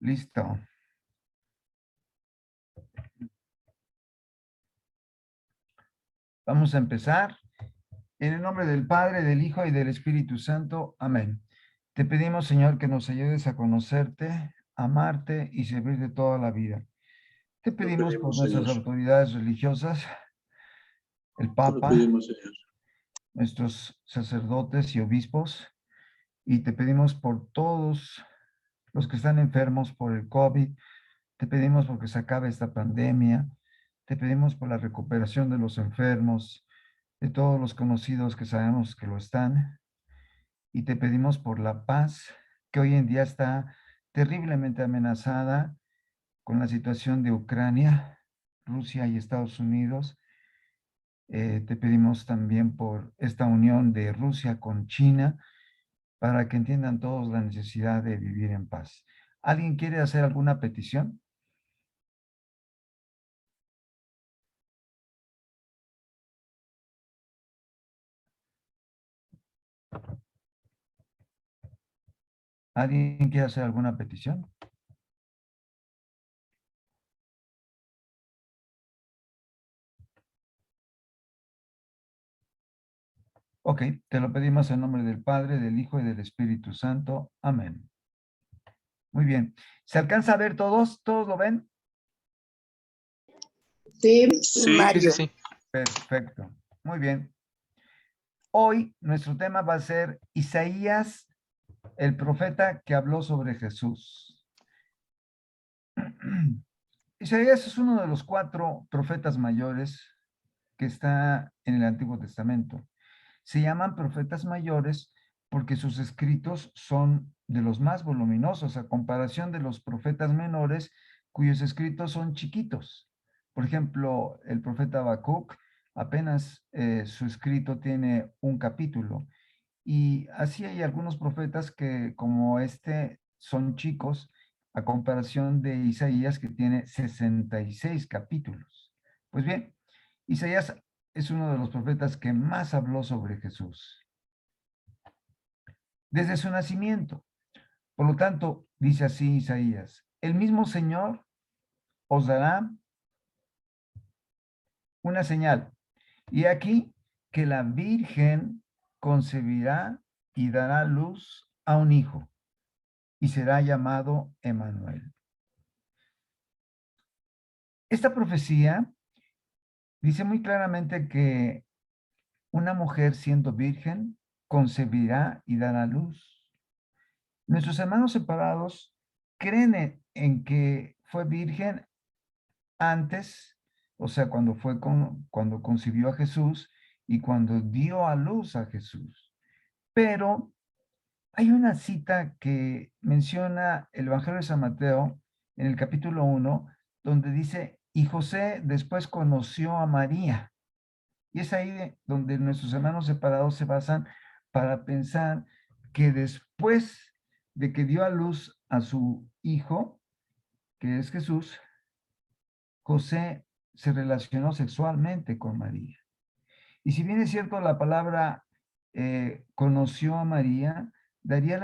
Listo. Vamos a empezar. En el nombre del Padre, del Hijo y del Espíritu Santo. Amén. Te pedimos, Señor, que nos ayudes a conocerte, amarte y servirte toda la vida. Te pedimos por nuestras Señor. autoridades religiosas, el Te lo Papa, pedimos, Señor. nuestros sacerdotes y obispos, y te pedimos por todos los que están enfermos por el COVID. Te pedimos porque se acabe esta pandemia. Te pedimos por la recuperación de los enfermos, de todos los conocidos que sabemos que lo están. Y te pedimos por la paz que hoy en día está terriblemente amenazada con la situación de Ucrania, Rusia y Estados Unidos. Te pedimos también por esta unión de Rusia con China para que entiendan todos la necesidad de vivir en paz. ¿Alguien quiere hacer alguna petición? ¿Alguien quiere hacer alguna petición? Ok, te lo pedimos en nombre del Padre, del Hijo y del Espíritu Santo. Amén. Muy bien. ¿Se alcanza a ver todos? ¿Todos lo ven? Sí, Sí, Mario. sí. Perfecto. Muy bien. Hoy nuestro tema va a ser Isaías, el profeta que habló sobre Jesús. Isaías es uno de los 4 profetas mayores que está en el Antiguo Testamento. Se llaman profetas mayores porque sus escritos son de los más voluminosos a comparación de los profetas menores cuyos escritos son chiquitos. Por ejemplo, el profeta Habacuc apenas su escrito tiene un capítulo. Y así hay algunos profetas que, como este, son chicos a comparación de Isaías, que tiene 66 capítulos. Pues bien, Isaías es uno de los profetas que más habló sobre Jesús desde su nacimiento. Por lo tanto, dice así Isaías: el mismo Señor os dará una señal. Y aquí que la Virgen concebirá y dará luz a un hijo, y será llamado Emmanuel. Esta profecía dice muy claramente que una mujer siendo virgen concebirá y dará luz. Nuestros hermanos separados creen en que fue virgen antes, o sea, cuando concibió a Jesús y cuando dio a luz a Jesús. Pero hay una cita que menciona el Evangelio de San Mateo en el capítulo 1, donde dice: y José después conoció a María. Y es ahí donde nuestros hermanos separados se basan para pensar que después de que dio a luz a su hijo, que es Jesús, José se relacionó sexualmente con María. Y si bien es cierto, la palabra conoció a María, daría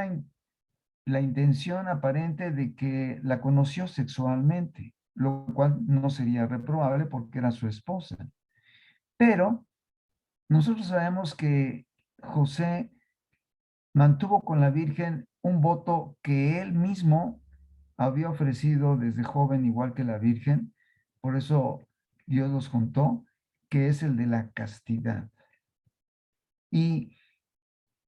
la intención aparente de que la conoció sexualmente, lo cual no sería reprobable porque era su esposa. Pero nosotros sabemos que José mantuvo con la Virgen un voto que él mismo había ofrecido desde joven, igual que la Virgen. Por eso Dios los contó, que es el de la castidad. Y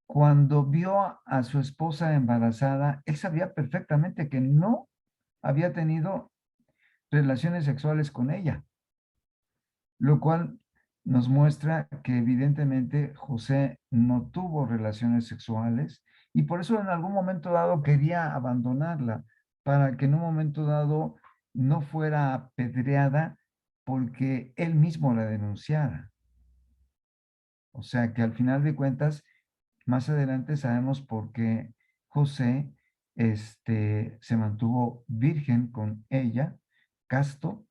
cuando vio a su esposa embarazada, él sabía perfectamente que no había tenido relaciones sexuales con ella, lo cual nos muestra que evidentemente José no tuvo relaciones sexuales y por eso en algún momento dado quería abandonarla, para que en un momento dado no fuera apedreada porque él mismo la denunciara. O sea que al final de cuentas, más adelante sabemos por qué José se mantuvo virgen con ella, casto,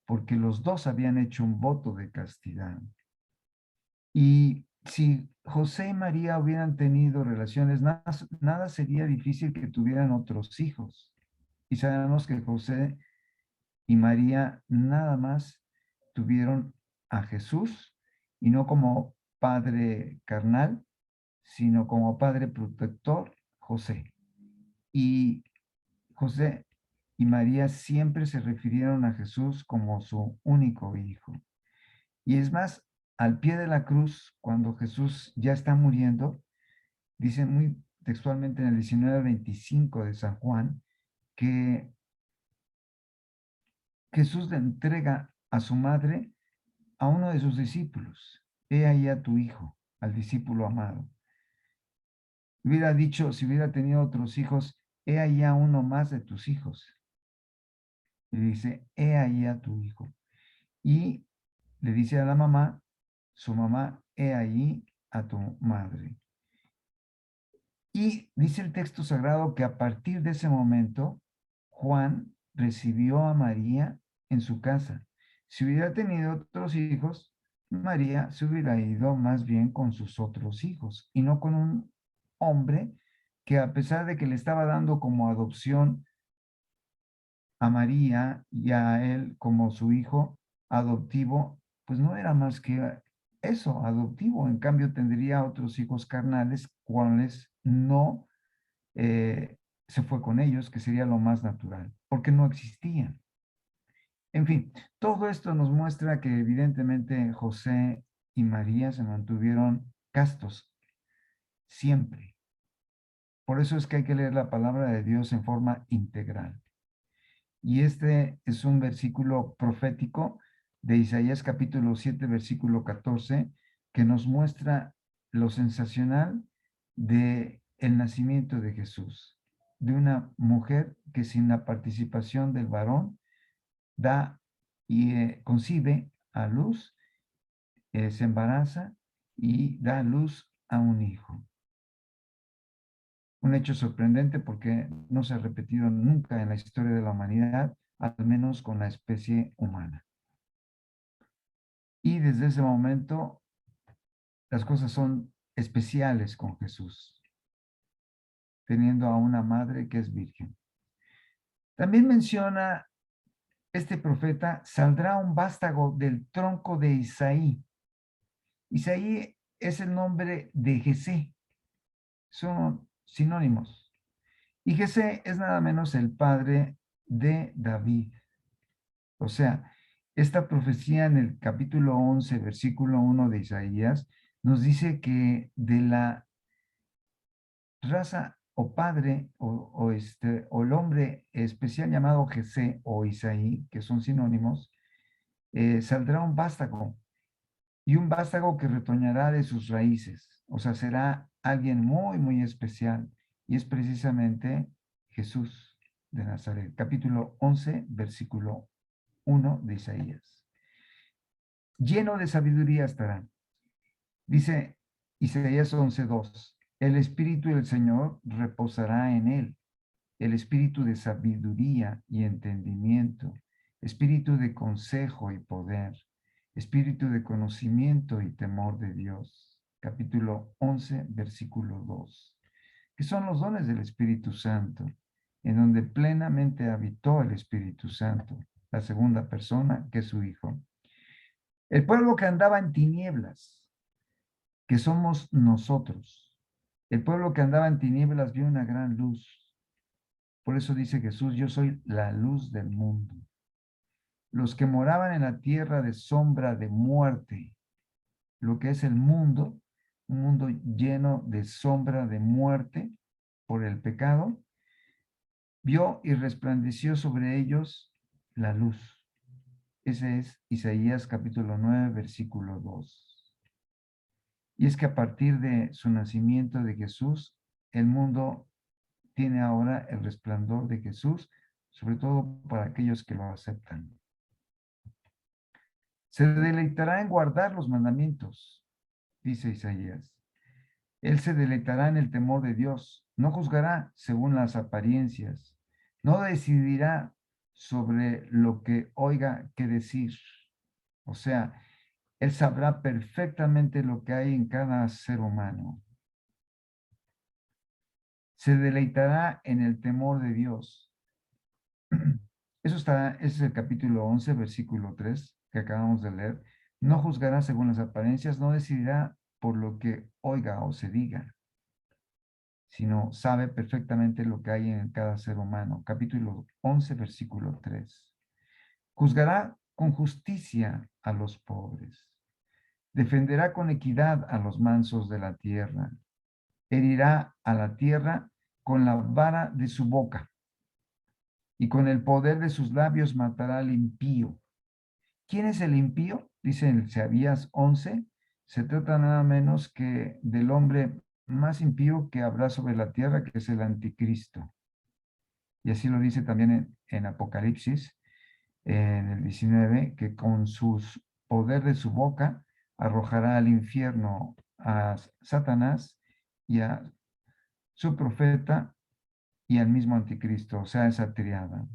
porque los dos habían hecho un voto de castidad. Y si José y María hubieran tenido relaciones, nada sería difícil que tuvieran otros hijos. Y sabemos que José y María nada más tuvieron a Jesús, y no como padre carnal, sino como padre protector, José. Y José y María siempre se refirieron a Jesús como su único hijo. Y es más, al pie de la cruz, cuando Jesús ya está muriendo, dice muy textualmente en el 19:25 de San Juan, que Jesús le entrega a su madre a uno de sus discípulos. He ahí a tu hijo, al discípulo amado. Hubiera dicho, si hubiera tenido otros hijos, he ahí a uno más de tus hijos. Y dice, he ahí a tu hijo. Y le dice a la mamá, su mamá, he ahí a tu madre. Y dice el texto sagrado que a partir de ese momento, Juan recibió a María en su casa. Si hubiera tenido otros hijos, María se hubiera ido más bien con sus otros hijos y no con un hombre que, a pesar de que le estaba dando como adopción a María y a él como su hijo adoptivo, pues no era más que eso, adoptivo. En cambio, tendría otros hijos carnales, cuales no se fue con ellos, que sería lo más natural, porque no existían. En fin, todo esto nos muestra que evidentemente José y María se mantuvieron castos siempre. Por eso es que hay que leer la palabra de Dios en forma integral. Y este es un versículo profético de Isaías capítulo 7, versículo 14, que nos muestra lo sensacional de el nacimiento de Jesús, de una mujer que sin la participación del varón da y concibe a luz, se embaraza y da luz a un hijo. Un hecho sorprendente porque no se ha repetido nunca en la historia de la humanidad, al menos con la especie humana. Y desde ese momento las cosas son especiales con Jesús, teniendo a una madre que es virgen. También menciona este profeta, saldrá un vástago del tronco de Isaí. Isaí es el nombre de Jesé, son sinónimos. Y Jesé es nada menos el padre de David. O sea, esta profecía en el capítulo 11, versículo 1 de Isaías, nos dice que de la raza o padre o el hombre especial llamado Jesé o Isaí, que son sinónimos, saldrá un vástago, y un vástago que retoñará de sus raíces. O sea, será alguien muy, muy especial, y es precisamente Jesús de Nazaret. Capítulo 11, versículo 1 de Isaías. Lleno de sabiduría estará. Dice Isaías 11:2, el Espíritu del Señor reposará en él, el espíritu de sabiduría y entendimiento, espíritu de consejo y poder, espíritu de conocimiento y temor de Dios. Capítulo 11, versículo 2, que son los dones del Espíritu Santo, en donde plenamente habitó el Espíritu Santo, la segunda persona, que es su Hijo. El pueblo que andaba en tinieblas, que somos nosotros. El pueblo que andaba en tinieblas vio una gran luz. Por eso dice Jesús, yo soy la luz del mundo. Los que moraban en la tierra de sombra de muerte, lo que es el mundo, un mundo lleno de sombra de muerte por el pecado, vio y resplandeció sobre ellos la luz. Ese es Isaías capítulo 9, versículo 2. Y es que a partir de su nacimiento de Jesús, el mundo tiene ahora el resplandor de Jesús, sobre todo para aquellos que lo aceptan. Se deleitará en guardar los mandamientos, dice Isaías. Él se deleitará en el temor de Dios, no juzgará según las apariencias, no decidirá sobre lo que oiga que decir. O sea, Él sabrá perfectamente lo que hay en cada ser humano. Se deleitará en el temor de Dios. Ese es el capítulo 11, versículo 3 que acabamos de leer. No juzgará según las apariencias, no decidirá por lo que oiga o se diga, sino sabe perfectamente lo que hay en cada ser humano. Capítulo 11, versículo 3. Juzgará con justicia a los pobres. Defenderá con equidad a los mansos de la tierra. Herirá a la tierra con la vara de su boca y con el poder de sus labios matará al impío. ¿Quién es el impío? Dice en Isaías 11, se trata nada menos que del hombre más impío que habrá sobre la tierra, que es el anticristo. Y así lo dice también en Apocalipsis, en el 19, que con sus poder de su boca arrojará al infierno a Satanás y a su profeta y al mismo anticristo, o sea, esa triada.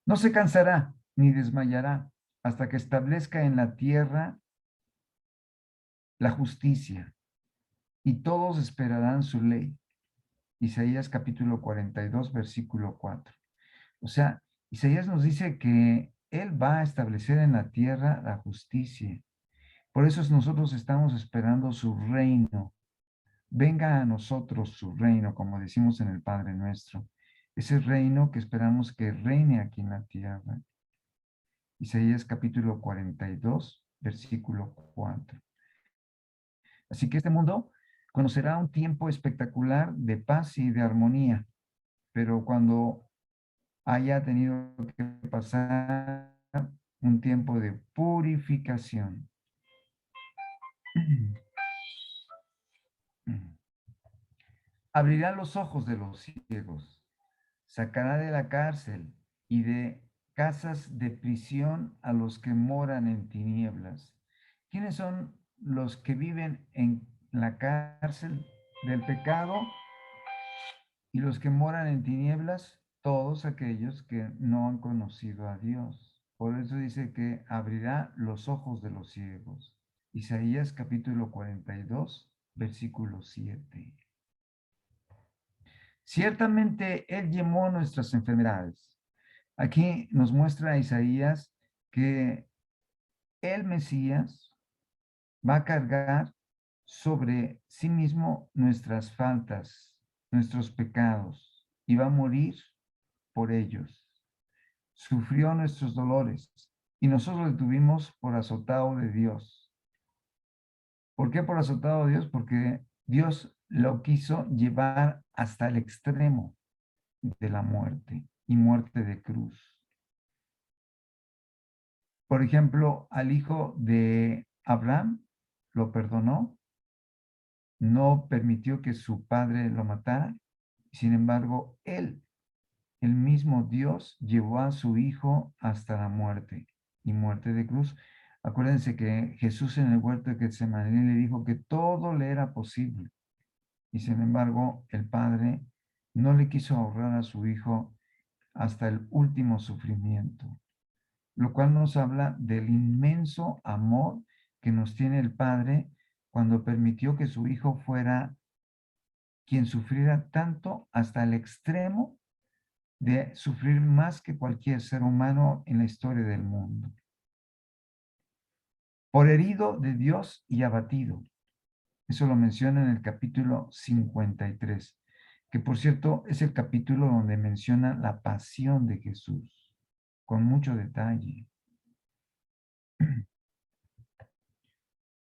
No se cansará ni desmayará hasta que establezca en la tierra la justicia y todos esperarán su ley. Isaías capítulo 42, versículo 4. O sea, Isaías nos dice que Él va a establecer en la tierra la justicia. Por eso nosotros estamos esperando su reino. Venga a nosotros su reino, como decimos en el Padre Nuestro. Ese reino que esperamos que reine aquí en la tierra. Isaías capítulo 42, versículo 4. Así que este mundo conocerá un tiempo espectacular de paz y de armonía, pero cuando haya tenido que pasar un tiempo de purificación. Abrirá los ojos de los ciegos, sacará de la cárcel y de casas de prisión a los que moran en tinieblas. ¿Quiénes son los que viven en la cárcel del pecado y los que moran en tinieblas? Todos aquellos que no han conocido a Dios. Por eso dice que abrirá los ojos de los ciegos. Isaías capítulo 42, versículo 7. Ciertamente Él llevó nuestras enfermedades. Aquí nos muestra Isaías que el Mesías va a cargar sobre sí mismo nuestras faltas, nuestros pecados, y va a morir por ellos. Sufrió nuestros dolores y nosotros le tuvimos por azotado de Dios. ¿Por qué por azotado de Dios? Porque Dios lo quiso llevar hasta el extremo de la muerte y muerte de cruz. Por ejemplo, al hijo de Abraham lo perdonó, no permitió que su padre lo matara. Sin embargo, el mismo Dios, llevó a su hijo hasta la muerte y muerte de cruz. Acuérdense que Jesús en el huerto de Getsemaní le dijo que todo le era posible. Y sin embargo, el Padre no le quiso ahorrar a su hijo hasta el último sufrimiento, lo cual nos habla del inmenso amor que nos tiene el Padre cuando permitió que su hijo fuera quien sufriera tanto hasta el extremo de sufrir más que cualquier ser humano en la historia del mundo. Por herido de Dios y abatido. Eso lo menciona en el capítulo 53, que por cierto es el capítulo donde menciona la pasión de Jesús, con mucho detalle.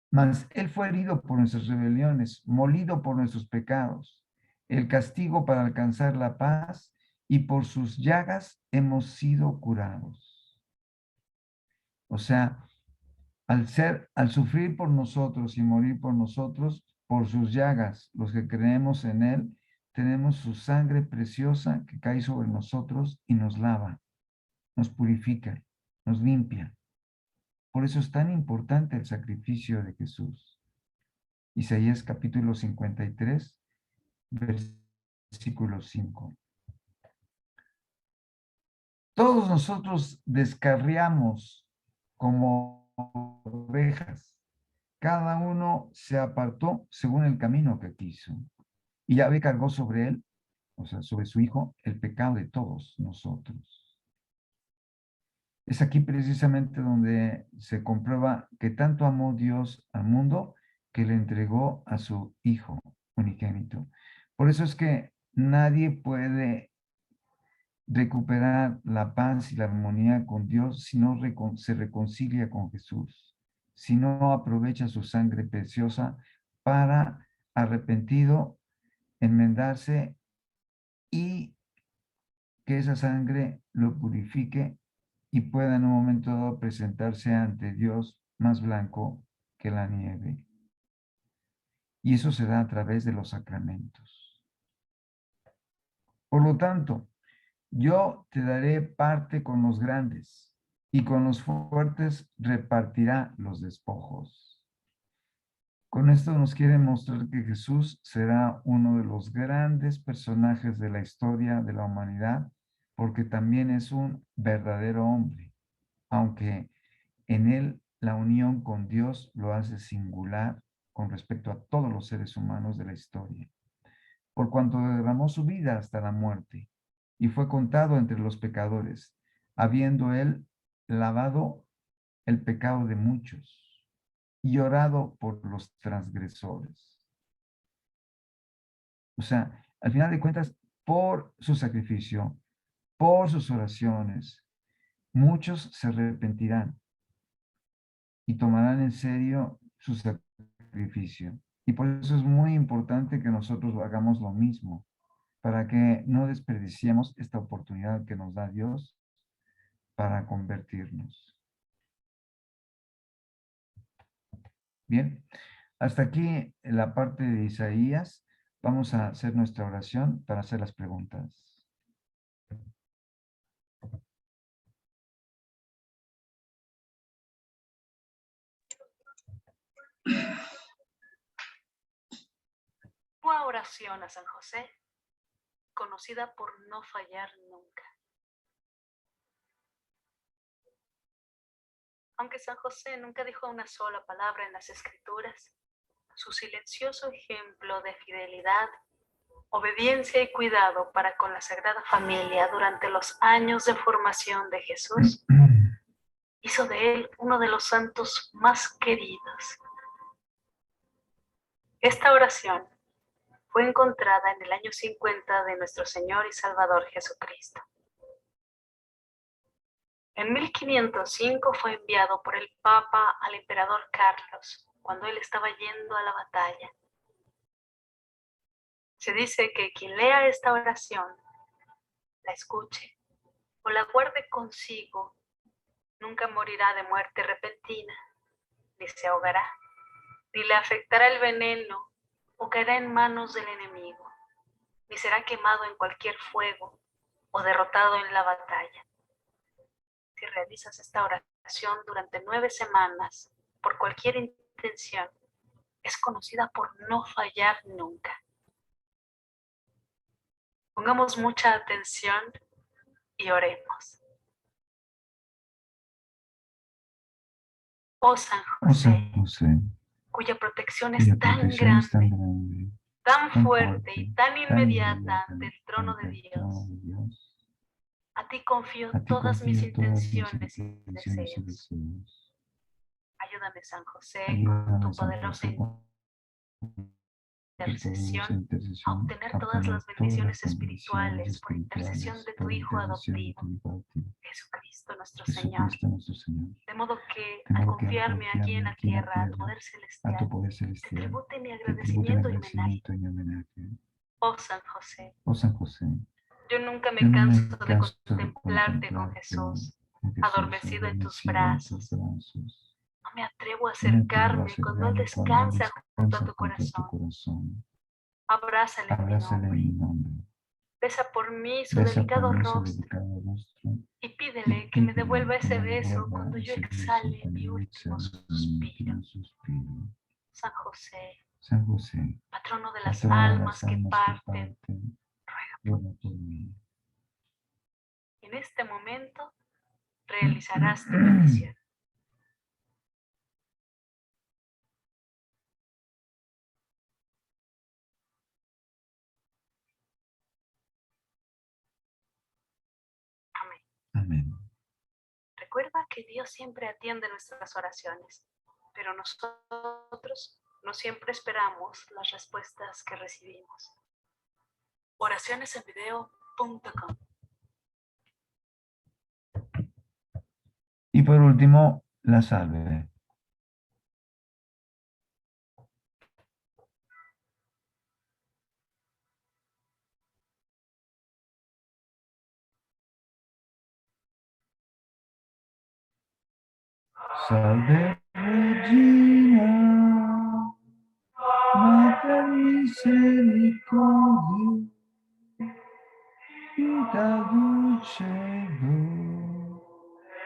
Mas Él fue herido por nuestras rebeliones, molido por nuestros pecados. El castigo para alcanzar la paz, y por sus llagas hemos sido curados. O sea, al sufrir por nosotros y morir por nosotros, por sus llagas, los que creemos en Él, tenemos su sangre preciosa que cae sobre nosotros y nos lava, nos purifica, nos limpia. Por eso es tan importante el sacrificio de Jesús. Isaías capítulo 53, versículo 5. Todos nosotros descarriamos como ovejas. Cada uno se apartó según el camino que quiso. Y Yahvé cargó sobre él, o sea, sobre su hijo, el pecado de todos nosotros. Es aquí precisamente donde se comprueba que tanto amó Dios al mundo que le entregó a su hijo unigénito. Por eso es que nadie puede recuperar la paz y la armonía con Dios si no se reconcilia con Jesús, si no aprovecha su sangre preciosa para arrepentido, enmendarse y que esa sangre lo purifique y pueda en un momento dado presentarse ante Dios más blanco que la nieve. Y eso se da a través de los sacramentos. Por lo tanto, yo te daré parte con los grandes y con los fuertes repartirá los despojos. Con esto nos quiere mostrar que Jesús será uno de los grandes personajes de la historia de la humanidad, porque también es un verdadero hombre, aunque en él la unión con Dios lo hace singular con respecto a todos los seres humanos de la historia, por cuanto derramó su vida hasta la muerte y fue contado entre los pecadores, habiendo él lavado el pecado de muchos y llorado por los transgresores. O sea, al final de cuentas, por su sacrificio, por sus oraciones, muchos se arrepentirán y tomarán en serio su sacrificio. Y por eso es muy importante que nosotros hagamos lo mismo, para que no desperdiciemos esta oportunidad que nos da Dios para convertirnos. Bien, hasta aquí la parte de Isaías. Vamos a hacer nuestra oración para hacer las preguntas. Una oración a San José, conocida por no fallar nunca. Aunque San José nunca dijo una sola palabra en las Escrituras, su silencioso ejemplo de fidelidad, obediencia y cuidado para con la Sagrada Familia durante los años de formación de Jesús hizo de él uno de los santos más queridos. Esta oración fue encontrada en el año 50 de nuestro Señor y Salvador Jesucristo. En 1505 fue enviado por el Papa al emperador Carlos cuando él estaba yendo a la batalla. Se dice que quien lea esta oración, la escuche o la guarde consigo, nunca morirá de muerte repentina, ni se ahogará, ni le afectará el veneno o caerá en manos del enemigo, ni será quemado en cualquier fuego o derrotado en la batalla. Si realizas esta oración durante 9 semanas, por cualquier intención, es conocida por no fallar nunca. Pongamos mucha atención y oremos. Oh San José, cuya protección es tan grande, tan fuerte y tan inmediata ante el trono de Dios. A ti confío todas mis intenciones y deseos. Ayúdame, San José, con tu poderosa intercesión a obtener todas las bendiciones espirituales por intercesión de tu Hijo adoptivo, Jesucristo nuestro Señor. De modo que, al confiarme aquí en la tierra a tu poder celestial, te tribute mi agradecimiento y homenaje. Oh San José, yo nunca me canso de contemplarte con Jesús, adormecido en tus brazos. No me atrevo a acercarme cuando Él descansa junto a tu corazón. Abrázale en mi nombre. Besa por mí su delicado rostro y pídele que me devuelva ese beso cuando yo exhale mi último suspiro. San José, patrono de las almas que parten, ruega por mí. En este momento realizarás tu bendición. Amén. Recuerda que Dios siempre atiende nuestras oraciones, pero nosotros no siempre esperamos las respuestas que recibimos. Oracionesenvideo.com. Y por último, la salve. Salve Regina, Mater misericordiae, vita dulcedo,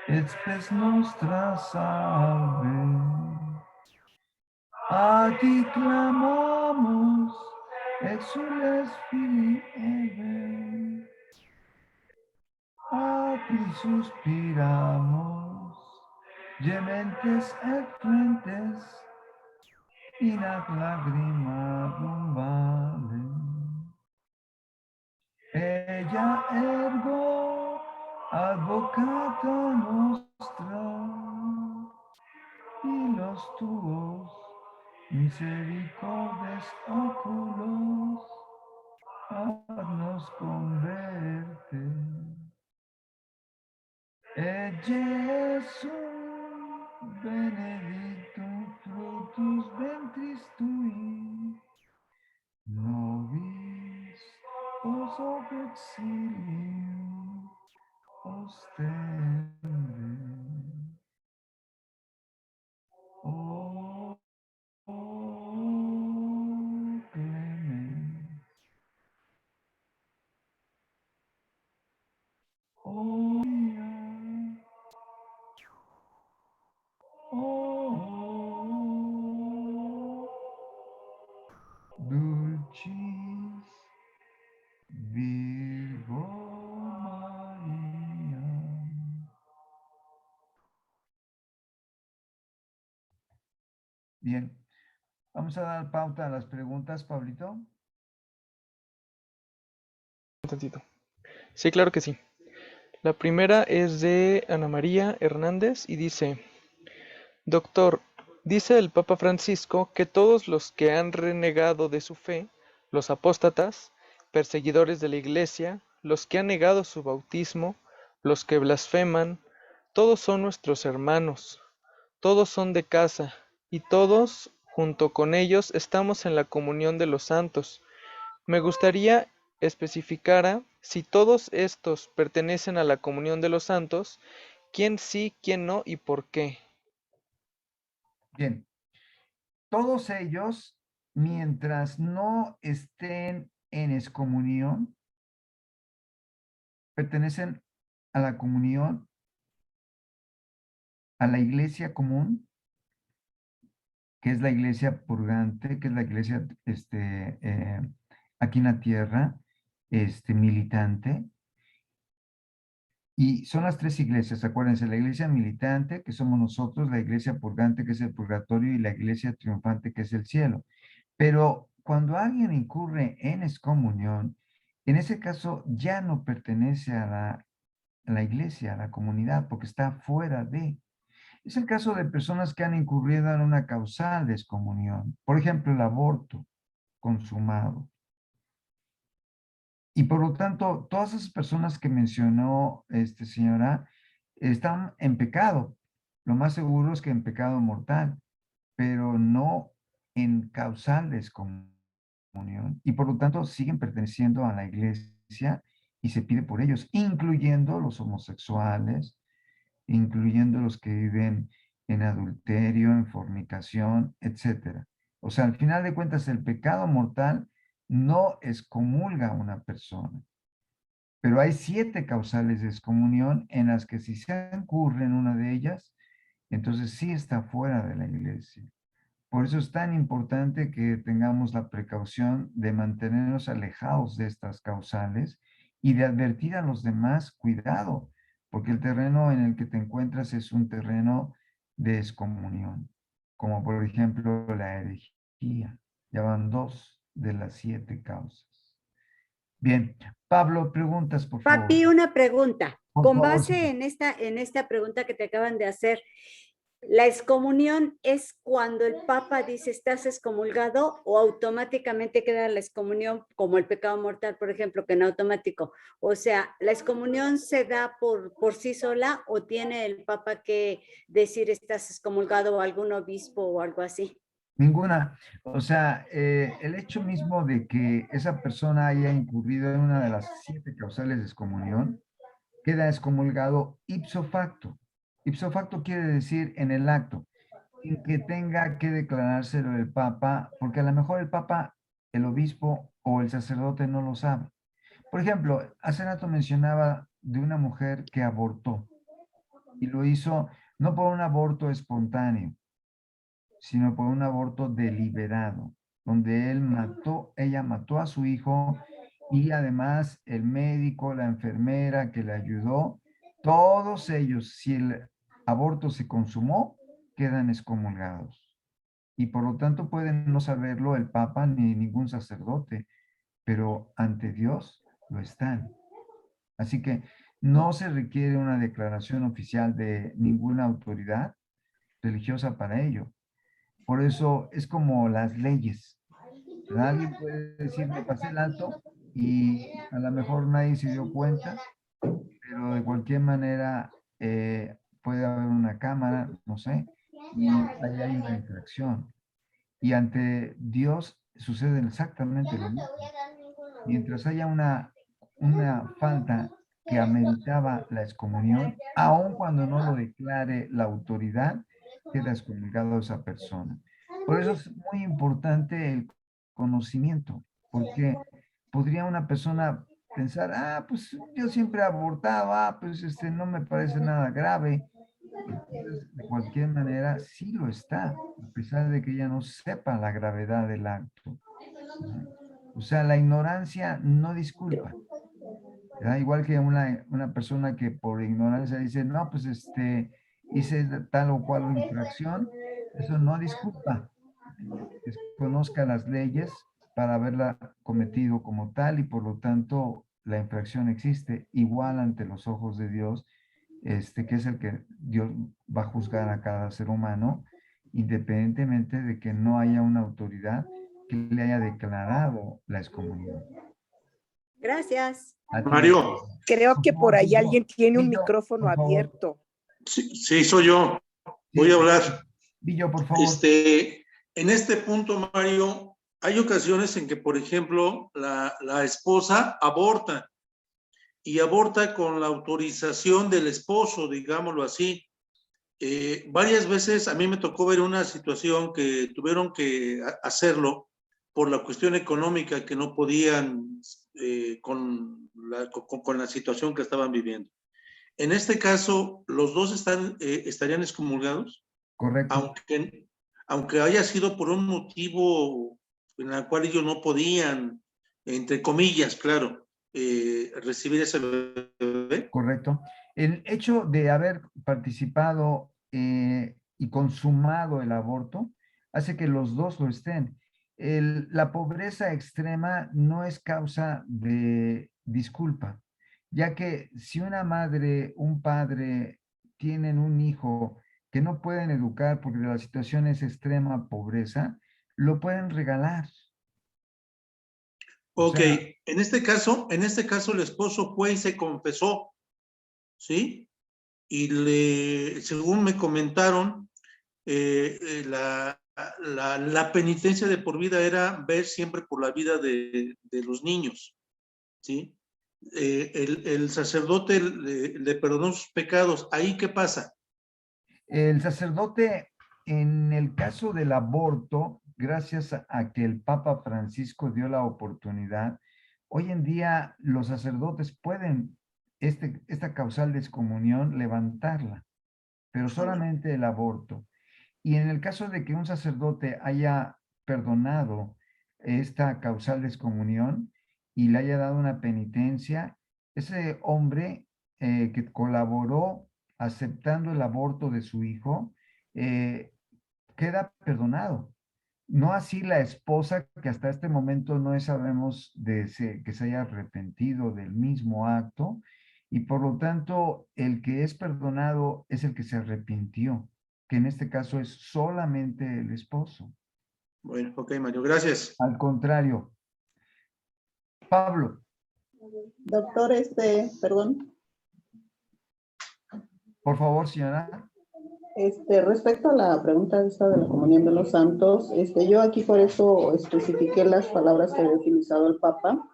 et spes nostra salve. A ti clamamos, exules Filii Eve, a ti suspiramos, gementes et flentes, in ac lagrimarum vale. Ella ergo advocata nostra, y los tuos misericordes oculos nos converte. Et Jesús benedictum fructus ventris tui, nobis os hoc exilium ostende. Oh, clemens, oh mia, oh dulcis Virgo Maria. Bien, vamos a dar pauta a las preguntas, Pablito. Un tantito. Sí, claro que sí. La primera es de Ana María Hernández y dice: Doctor, dice el Papa Francisco que todos los que han renegado de su fe, los apóstatas, perseguidores de la Iglesia, los que han negado su bautismo, los que blasfeman, todos son nuestros hermanos, todos son de casa, y todos, junto con ellos, estamos en la comunión de los santos. Me gustaría especificara si todos estos pertenecen a la comunión de los santos, quién sí, quién no y por qué. Bien, todos ellos, mientras no estén en excomunión, pertenecen a la comunión, a la iglesia común, que es la iglesia purgante, que es la iglesia aquí en la tierra, militante. Y son las tres iglesias, acuérdense, la iglesia militante, que somos nosotros, la iglesia purgante, que es el purgatorio, y la iglesia triunfante, que es el cielo. Pero cuando alguien incurre en excomunión, en ese caso ya no pertenece a la iglesia, a la comunidad, porque está fuera de. Es el caso de personas que han incurrido en una causal de excomunión. Por ejemplo, el aborto consumado. Y por lo tanto, todas esas personas que mencionó señora están en pecado. Lo más seguro es que en pecado mortal, pero no en causal de excomunión. Y por lo tanto, siguen perteneciendo a la iglesia y se pide por ellos, incluyendo los homosexuales, incluyendo los que viven en adulterio, en fornicación, etcétera. O sea, al final de cuentas, el pecado mortal no excomulga a una persona, pero hay 7 causales de excomunión en las que si se incurre en una de ellas, entonces sí está fuera de la iglesia. Por eso es tan importante que tengamos la precaución de mantenernos alejados de estas causales y de advertir a los demás, cuidado, porque el terreno en el que te encuentras es un terreno de excomunión, como por ejemplo la herejía. Ya van 2 de las 7 causas. Bien. Pablo, preguntas, por favor. Papi, una pregunta. Por Con favor, base sí. en esta pregunta que te acaban de hacer, ¿la excomunión es cuando el Papa dice estás excomulgado o automáticamente queda la excomunión como el pecado mortal, por ejemplo, que en automático? O sea, ¿la excomunión se da por sí sola o tiene el Papa que decir estás excomulgado o algún obispo o algo así? Ninguna. O sea, el hecho mismo de que esa persona haya incurrido en una de las 7 causales de excomunión, queda excomulgado ipso facto. Ipso facto quiere decir en el acto, sin que tenga que declarárselo el Papa, porque a lo mejor el Papa, el obispo o el sacerdote no lo sabe. Por ejemplo, hace rato mencionaba de una mujer que abortó y lo hizo no por un aborto espontáneo, sino por un aborto deliberado, donde ella mató a su hijo y además el médico, la enfermera que le ayudó, todos ellos, si el aborto se consumó, quedan excomulgados. Y por lo tanto pueden no saberlo el Papa ni ningún sacerdote, pero ante Dios lo están. Así que no se requiere una declaración oficial de ninguna autoridad religiosa para ello. Por eso es como las leyes. Alguien puede decir, me pasé el alto y a lo mejor nadie se dio cuenta, pero de cualquier manera puede haber una cámara, no sé, y ahí hay una infracción. Y ante Dios sucede exactamente lo mismo. Mientras haya una falta que ameritaba la excomunión, aun cuando no lo declare la autoridad, queda excomulgado esa persona. Por eso es muy importante el conocimiento, porque podría una persona pensar, pues yo siempre he abortado, pues no me parece nada grave. Entonces, de cualquier manera, sí lo está, a pesar de que ella no sepa la gravedad del acto. O sea, la ignorancia no disculpa. ¿Verdad? Igual que una persona que por ignorancia dice, no, pues hice tal o cual infracción, eso no disculpa. Desconozca las leyes para haberla cometido como tal y por lo tanto la infracción existe igual ante los ojos de Dios, que es el que Dios va a juzgar a cada ser humano, independientemente de que no haya una autoridad que le haya declarado la excomunión. Gracias. Mario. Creo que por ahí alguien tiene un Villo, micrófono por favor. abierto. Sí, soy yo. Voy Sí. a hablar. Villo, por favor. En este punto, Mario, hay ocasiones en que, por ejemplo, la esposa aborta y aborta con la autorización del esposo, digámoslo así. Varias veces a mí me tocó ver una situación que tuvieron que hacerlo por la cuestión económica, que no podían con la situación que estaban viviendo. En este caso, ¿los dos estarían excomulgados? Correcto. Aunque haya sido por un motivo en el cual ellos no podían, entre comillas, claro, recibir ese bebé. Correcto. El hecho de haber participado y consumado el aborto hace que los dos lo estén. La pobreza extrema no es causa de disculpa, ya que si una madre, un padre tienen un hijo que no pueden educar porque la situación es extrema pobreza, lo pueden regalar. Ok, en este caso el esposo fue y se confesó, ¿sí? Y según me comentaron, la penitencia de por vida era ver siempre por la vida de los niños, ¿sí? El sacerdote le perdonó sus pecados. ¿Ahí qué pasa? El sacerdote, en el caso del aborto, gracias a que el Papa Francisco dio la oportunidad, hoy en día los sacerdotes pueden esta causal de excomunión levantarla, pero solamente el aborto. Y en el caso de que un sacerdote haya perdonado esta causal de excomunión y le haya dado una penitencia, ese hombre que colaboró aceptando el aborto de su hijo, queda perdonado. No así la esposa, que hasta este momento no sabemos que se haya arrepentido del mismo acto, y por lo tanto el que es perdonado es el que se arrepintió, que en este caso es solamente el esposo. Bueno, ok, Mario, gracias. Al contrario. Pablo. Doctor, perdón. Por favor, señora. Respecto a la pregunta esta de la comunión de los santos, yo aquí por eso especifiqué las palabras que había utilizado el Papa,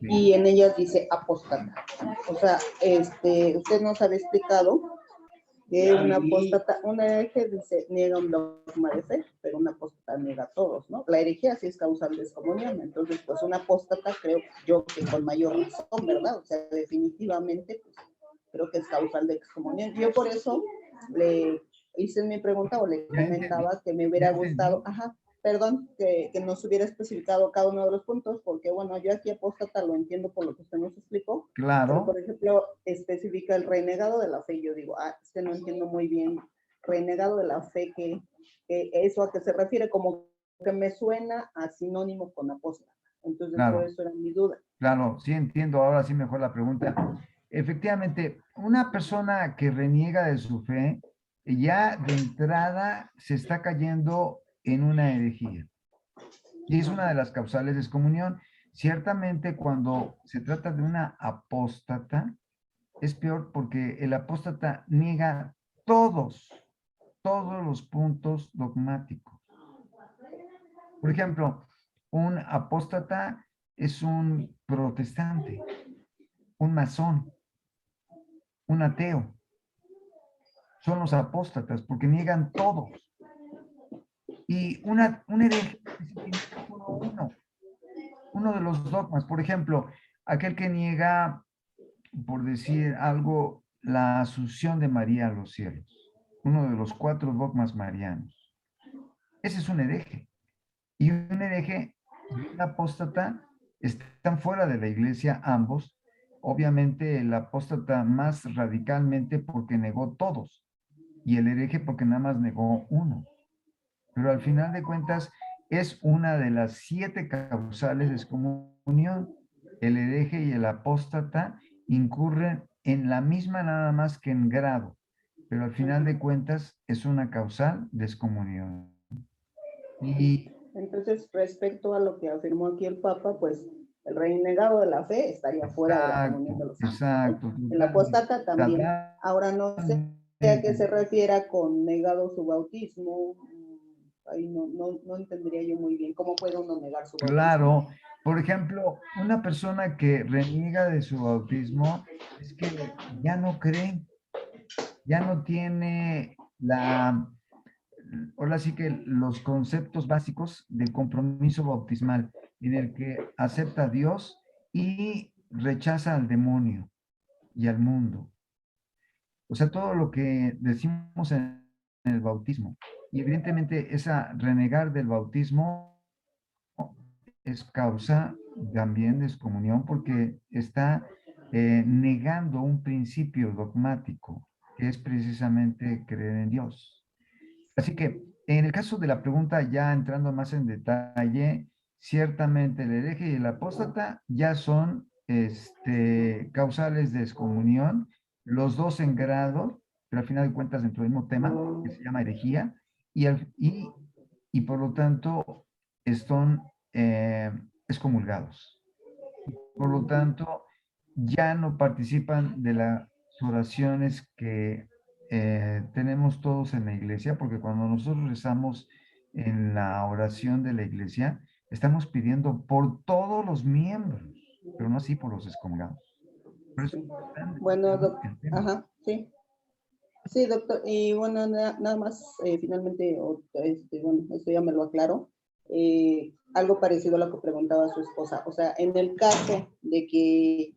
sí. Y en ellas dice apóstata. O sea, usted nos había explicado que una apóstata, una hereje dice niega un dogma de fe, pero una apóstata niega a todos, ¿no? La herejía sí es causal de excomunión, entonces pues una apóstata creo yo que con mayor razón, ¿verdad? O sea, definitivamente pues, creo que es causal de excomunión. Yo por eso le hice mi pregunta o le comentaba que me hubiera gustado, perdón, que nos hubiera especificado cada uno de los puntos, porque bueno, yo aquí apóstata lo entiendo por lo que usted nos explicó. Claro. Pero, por ejemplo, especifica el renegado de la fe, yo digo, no entiendo muy bien, renegado de la fe, que eso a qué se refiere, como que me suena a sinónimo con apóstata. Entonces, claro. Por eso era mi duda. Claro, sí entiendo, ahora sí mejor la pregunta. Efectivamente, una persona que reniega de su fe, ya de entrada se está cayendo en una herejía. Y es una de las causales de excomunión. Ciertamente, cuando se trata de una apóstata, es peor porque el apóstata niega todos los puntos dogmáticos. Por ejemplo, un apóstata es un protestante, un masón, un ateo. Son los apóstatas porque niegan todos. Y un hereje es uno de los dogmas. Por ejemplo, aquel que niega, por decir algo, la asunción de María a los cielos. Uno de los 4 dogmas marianos. Ese es un hereje. Y un hereje y un apóstata están fuera de la iglesia ambos. Obviamente el apóstata más radicalmente porque negó todos. Y el hereje porque nada más negó uno. Pero al final de cuentas es una de las 7 causales de excomunión. El hereje y el apóstata incurren en la misma nada más que en grado, pero al final de cuentas es una causal de excomunión. Y entonces, respecto a lo que afirmó aquí el Papa, pues el renegado de la fe estaría fuera de la comunión de los santos. Exacto. El apóstata también. Ahora no sé a qué se refiera con negado su bautismo. Ahí no entendería yo muy bien cómo puede uno negar su bautismo. Claro, por ejemplo, una persona que reniega de su bautismo es que ya no cree, ya no tiene ahora sí que los conceptos básicos del compromiso bautismal, en el que acepta a Dios y rechaza al demonio y al mundo. O sea, todo lo que decimos en el bautismo. Y evidentemente esa renegar del bautismo es causa también de excomunión porque está negando un principio dogmático, que es precisamente creer en Dios. Así que en el caso de la pregunta, ya entrando más en detalle, ciertamente el hereje y el apóstata ya son causales de excomunión, los dos en grado, pero al final de cuentas dentro del mismo tema, que se llama herejía, y por lo tanto están excomulgados. Por lo tanto, ya no participan de las oraciones que tenemos todos en la iglesia, porque cuando nosotros rezamos en la oración de la iglesia, estamos pidiendo por todos los miembros, pero no así por los excomulgados. Por eso, bueno, doctor, sí. Sí, doctor, y bueno, nada más, finalmente, bueno, esto ya me lo aclaró, algo parecido a lo que preguntaba su esposa, o sea, en el caso de que,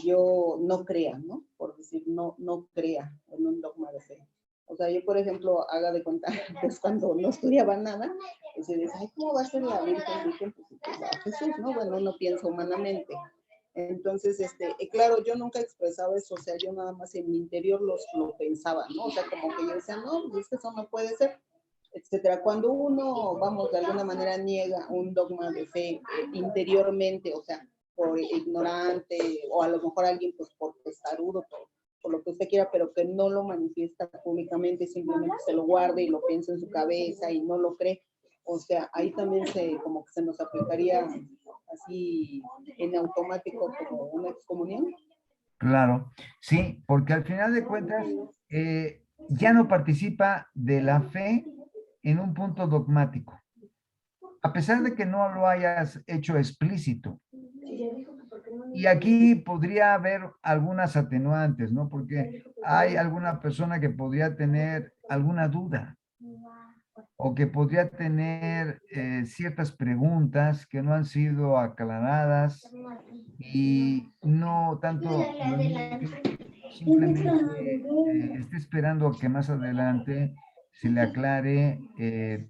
yo no crea, ¿no? Por decir, no crea en un dogma de fe. O sea, yo, por ejemplo, haga de cuenta, pues cuando no estudiaba nada, pues se dice, ay, ¿cómo va a ser la Virgen? Pues a Jesús, ¿no? Bueno, uno piensa humanamente. Entonces, claro, yo nunca expresaba eso, o sea, yo nada más en mi interior lo pensaba, ¿no? O sea, como que yo decía, no, pues eso no puede ser. etcétera. Cuando uno, vamos, de alguna manera niega un dogma de fe interiormente, o sea, por ignorante, o a lo mejor alguien pues por testarudo, por lo que usted quiera, pero que no lo manifiesta públicamente, simplemente se lo guarda y lo piensa en su cabeza y no lo cree. O sea, ahí también como que se nos aplicaría así en automático como una excomunión. Claro, sí, porque al final de cuentas ya no participa de la fe en un punto dogmático, a pesar de que no lo hayas hecho explícito. Y aquí podría haber algunas atenuantes, ¿no? Porque hay alguna persona que podría tener alguna duda o que podría tener ciertas preguntas que no han sido aclaradas y no tanto simplemente esté esperando que más adelante se le aclare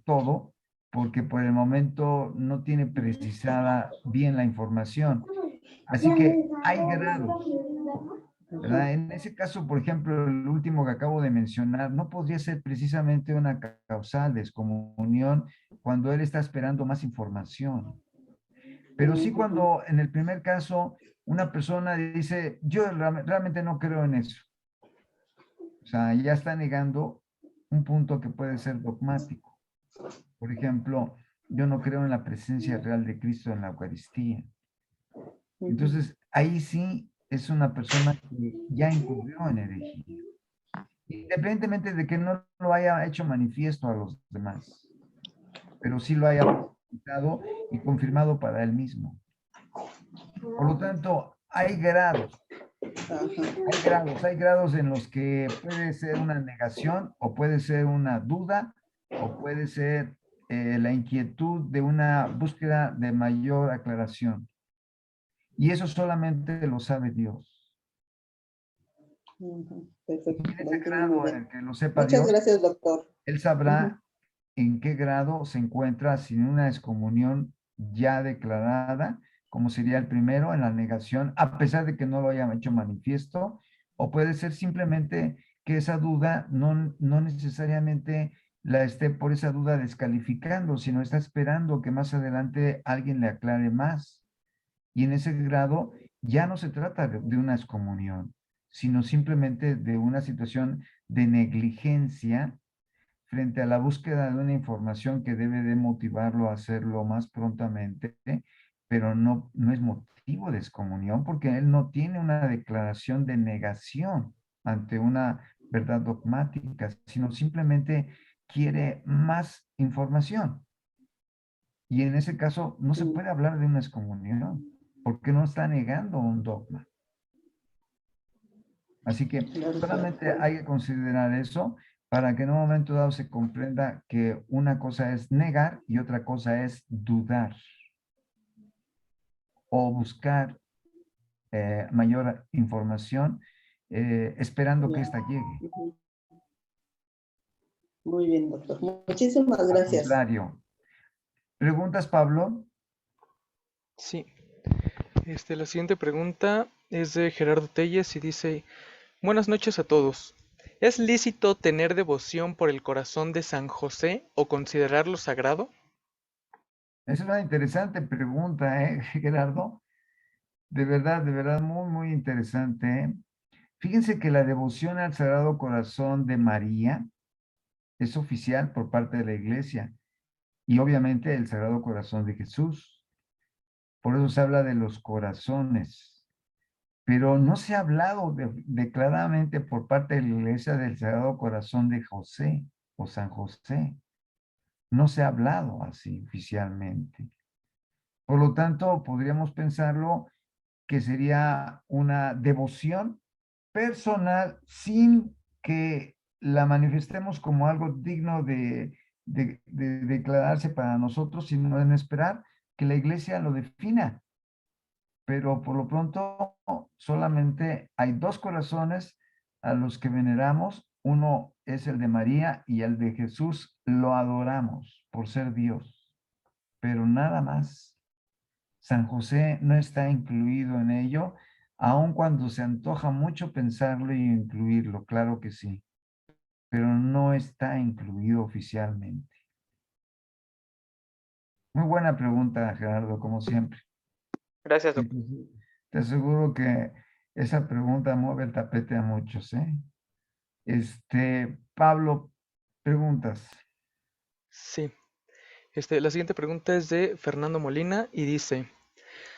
todo, porque por el momento no tiene precisada bien la información. Así que hay grados, ¿verdad? En ese caso, por ejemplo, el último que acabo de mencionar, no podría ser precisamente una causal de excomunión cuando él está esperando más información. Pero sí cuando en el primer caso una persona dice, yo realmente no creo en eso. O sea, ya está negando un punto que puede ser dogmático. Por ejemplo, yo no creo en la presencia real de Cristo en la Eucaristía. Entonces, ahí sí es una persona que ya incurrió en herejía, independientemente de que no lo haya hecho manifiesto a los demás, pero sí lo haya presentado y confirmado para él mismo. Por lo tanto, hay grados. Hay grados en los que puede ser una negación o puede ser una duda o puede ser la inquietud de una búsqueda de mayor aclaración. Y eso solamente lo sabe Dios. Perfecto. En ese grado en el que lo sepa Muchas Dios, gracias, doctor. Él sabrá en qué grado se encuentra sin una excomunión ya declarada, como sería el primero, en la negación, a pesar de que no lo hayan hecho manifiesto, o puede ser simplemente que esa duda no necesariamente la esté por esa duda descalificando, sino está esperando que más adelante alguien le aclare más. Y en ese grado ya no se trata de una excomunión, sino simplemente de una situación de negligencia frente a la búsqueda de una información que debe de motivarlo a hacerlo más prontamente, pero no es motivo de excomunión porque él no tiene una declaración de negación ante una verdad dogmática, sino simplemente quiere más información. Y en ese caso no se puede hablar de una excomunión porque no está negando un dogma. Así que solamente hay que considerar eso para que en un momento dado se comprenda que una cosa es negar y otra cosa es dudar o buscar mayor información esperando que ésta llegue. Muy bien, doctor. Muchísimas Al gracias. contrario. ¿Preguntas, Pablo? Sí. La siguiente pregunta es de Gerardo Telles y dice: buenas noches a todos. ¿Es lícito tener devoción por el corazón de San José o considerarlo sagrado? Es una interesante pregunta, Gerardo? De verdad, muy, muy interesante. Fíjense que la devoción al Sagrado Corazón de María es oficial por parte de la Iglesia y obviamente el Sagrado Corazón de Jesús. Por eso se habla de los corazones, pero no se ha hablado declaradamente por parte de la Iglesia del Sagrado Corazón de José o San José. No se ha hablado así oficialmente. Por lo tanto, podríamos pensarlo que sería una devoción personal sin que la manifestemos como algo digno de declararse para nosotros, sino en esperar que la iglesia lo defina. Pero por lo pronto solamente hay dos corazones a los que veneramos. Uno es el de María y el de Jesús lo adoramos por ser Dios, pero nada más. San José no está incluido en ello, aun cuando se antoja mucho pensarlo y incluirlo, claro que sí, pero no está incluido oficialmente. Muy buena pregunta, Gerardo, como siempre. Gracias, Y doctor. te aseguro que esa pregunta mueve el tapete a muchos, ¿eh? Pablo, preguntas. Sí. La siguiente pregunta es de Fernando Molina y dice,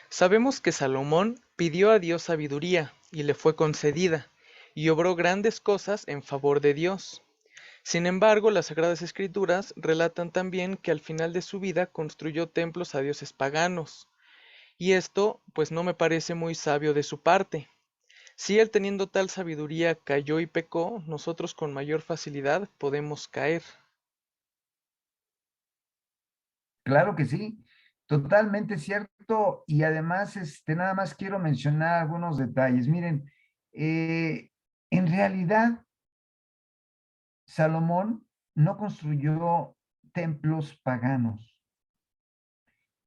sabemos que Salomón pidió a Dios sabiduría y le fue concedida, y obró grandes cosas en favor de Dios. Sin embargo, las Sagradas Escrituras relatan también que al final de su vida construyó templos a dioses paganos, y esto pues no me parece muy sabio de su parte. Si él teniendo tal sabiduría cayó y pecó, nosotros con mayor facilidad podemos caer. Claro que sí, totalmente cierto. Y además, nada más quiero mencionar algunos detalles. Miren, en realidad, Salomón no construyó templos paganos.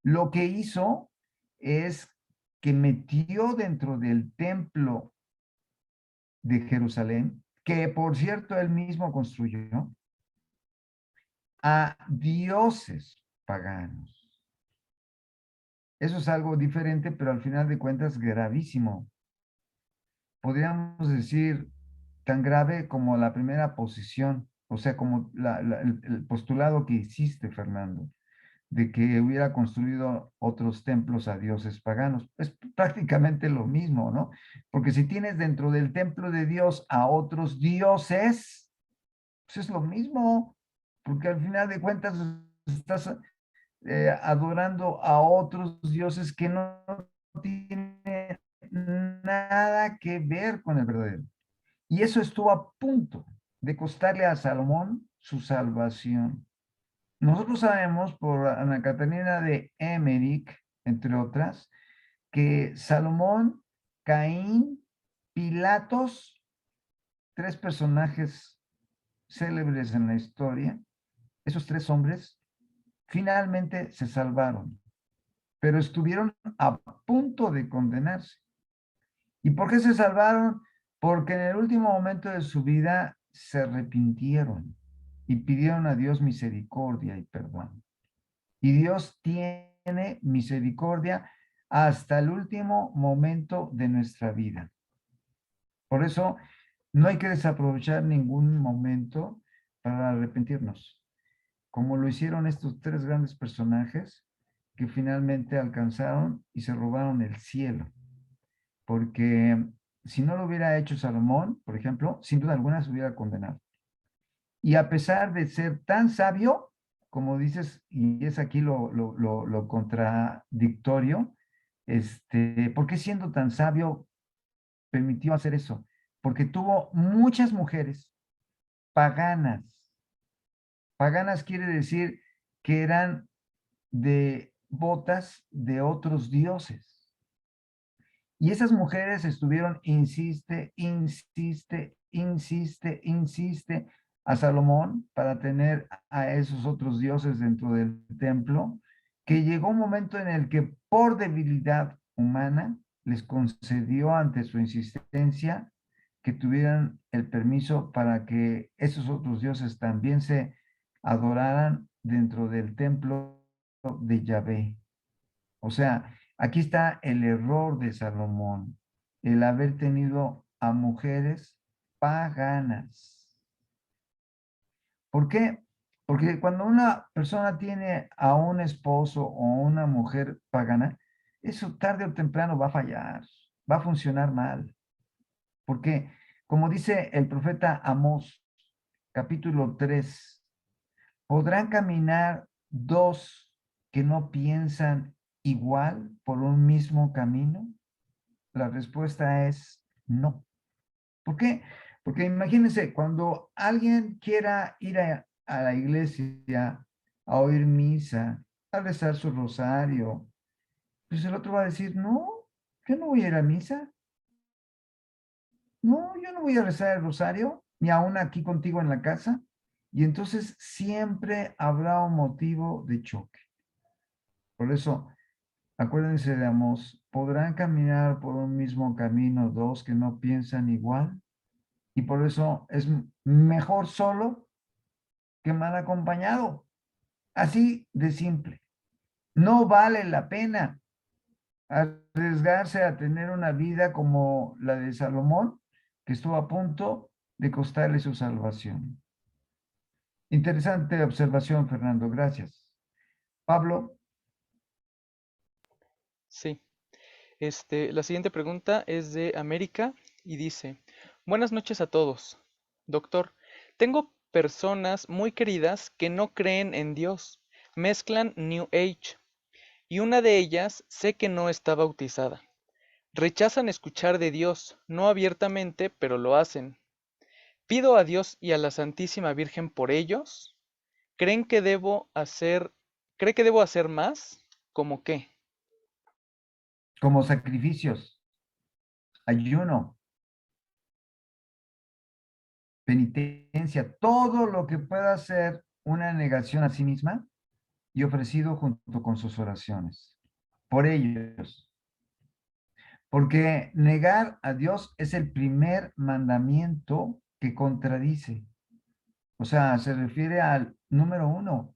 Lo que hizo es que metió dentro del templo de Jerusalén, que por cierto él mismo construyó, a dioses paganos. Eso es algo diferente, pero al final de cuentas gravísimo. Podríamos decir tan grave como la primera posición, o sea, como el postulado que hiciste, Fernando, de que hubiera construido otros templos a dioses paganos. Es prácticamente lo mismo, ¿no? Porque si tienes dentro del templo de Dios a otros dioses, pues es lo mismo, porque al final de cuentas estás adorando a otros dioses que no tienen nada que ver con el verdadero. Y eso estuvo a punto de costarle a Salomón su salvación. Nosotros sabemos por Ana Catalina de Emmerich, entre otras, que Salomón, Caín, Pilatos, tres personajes célebres en la historia, esos tres hombres finalmente se salvaron, pero estuvieron a punto de condenarse. ¿Y por qué se salvaron? Porque en el último momento de su vida se arrepintieron y pidieron a Dios misericordia y perdón. Y Dios tiene misericordia hasta el último momento de nuestra vida. Por eso no hay que desaprovechar ningún momento para arrepentirnos, como lo hicieron estos tres grandes personajes que finalmente alcanzaron y se robaron el cielo. Porque si no lo hubiera hecho Salomón, por ejemplo, sin duda alguna se hubiera condenado. Y a pesar de ser tan sabio, como dices, y es aquí lo contradictorio, ¿por qué siendo tan sabio permitió hacer eso? Porque tuvo muchas mujeres paganas. Paganas quiere decir que eran devotas de otros dioses. Y esas mujeres estuvieron, insiste a Salomón para tener a esos otros dioses dentro del templo, que llegó un momento en el que por debilidad humana les concedió ante su insistencia que tuvieran el permiso para que esos otros dioses también se adoraran dentro del templo de Yahvé. O sea, aquí está el error de Salomón, el haber tenido a mujeres paganas. ¿Por qué? Porque cuando una persona tiene a un esposo o una mujer pagana, eso tarde o temprano va a fallar, va a funcionar mal. Porque, como dice el profeta Amós, capítulo 3, ¿podrán caminar dos que no piensan igual por un mismo camino? La respuesta es no. ¿Por qué? Porque imagínense, cuando alguien quiera ir a la iglesia a oír misa, a rezar su rosario, pues el otro va a decir, no, yo no voy a ir a misa. No, yo no voy a rezar el rosario, ni aún aquí contigo en la casa. Y entonces siempre habrá un motivo de choque. Por eso, acuérdense de Amós, podrán caminar por un mismo camino dos que no piensan igual. Y por eso es mejor solo que mal acompañado. Así de simple. No vale la pena arriesgarse a tener una vida como la de Salomón, que estuvo a punto de costarle su salvación. Interesante observación, Fernando. Gracias. Pablo. Sí. La siguiente pregunta es de América y dice, buenas noches a todos. Doctor, tengo personas muy queridas que no creen en Dios, mezclan New Age, y una de ellas sé que no está bautizada. Rechazan escuchar de Dios, no abiertamente, pero lo hacen. ¿Pido a Dios y a la Santísima Virgen por ellos? ¿Creen que cree que debo hacer más? ¿Cómo qué? Como sacrificios, ayuno, penitencia, todo lo que pueda ser una negación a sí misma y ofrecido junto con sus oraciones. Por ellos. Porque negar a Dios es el primer mandamiento que contradice. O sea, se refiere al número 1,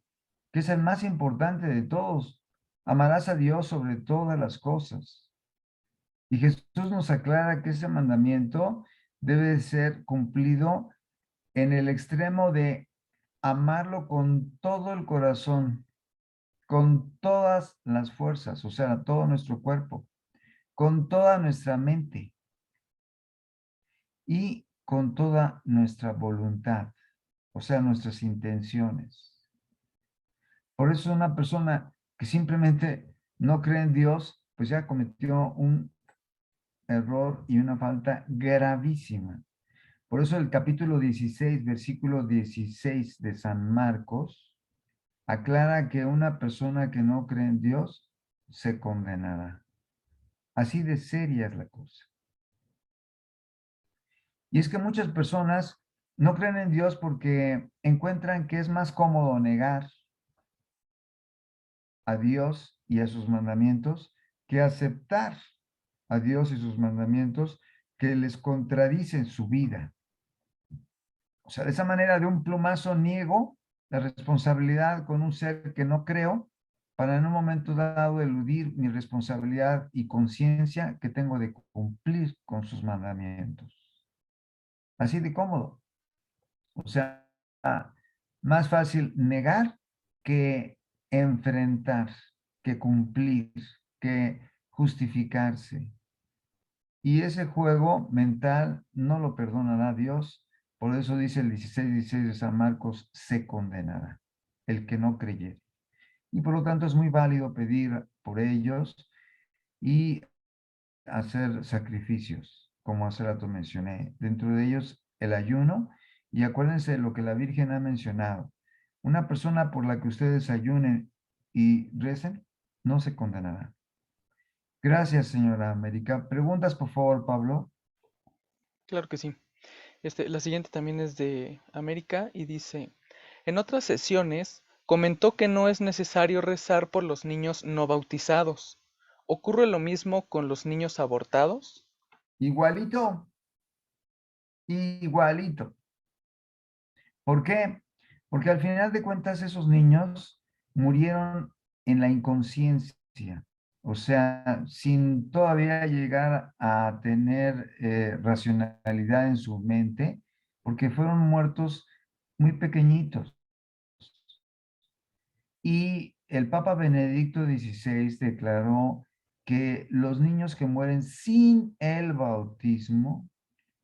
que es el más importante de todos. Amarás a Dios sobre todas las cosas. Y Jesús nos aclara que ese mandamiento debe ser cumplido en el extremo de amarlo con todo el corazón, con todas las fuerzas, o sea, todo nuestro cuerpo, con toda nuestra mente y con toda nuestra voluntad, o sea, nuestras intenciones. Por eso una persona que simplemente no cree en Dios, pues ya cometió un error y una falta gravísima. Por eso el capítulo 16, versículo 16 de San Marcos, aclara que una persona que no cree en Dios se condenará. Así de seria es la cosa. Y es que muchas personas no creen en Dios porque encuentran que es más cómodo negar a Dios y a sus mandamientos que aceptar a Dios y sus mandamientos que les contradicen su vida. O sea, de esa manera, de un plumazo niego la responsabilidad con un ser que no creo para en un momento dado eludir mi responsabilidad y conciencia que tengo de cumplir con sus mandamientos. Así de cómodo. O sea, más fácil negar que enfrentar, que cumplir, que justificarse. Y ese juego mental no lo perdonará Dios. Por eso dice el 16:16 de San Marcos, se condenará el que no creyere. Y por lo tanto es muy válido pedir por ellos y hacer sacrificios, como hace rato mencioné. Dentro de ellos el ayuno. Y acuérdense de lo que la Virgen ha mencionado. Una persona por la que ustedes ayunen y recen, no se condenará. Gracias, señora América. Preguntas, por favor, Pablo. Claro que sí. La siguiente también es de América y dice, en otras sesiones comentó que no es necesario rezar por los niños no bautizados. ¿Ocurre lo mismo con los niños abortados? Igualito, igualito. ¿Por qué? Porque al final de cuentas esos niños murieron en la inconsciencia, o sea, sin todavía llegar a tener racionalidad en su mente, porque fueron muertos muy pequeñitos. Y el Papa Benedicto XVI declaró que los niños que mueren sin el bautismo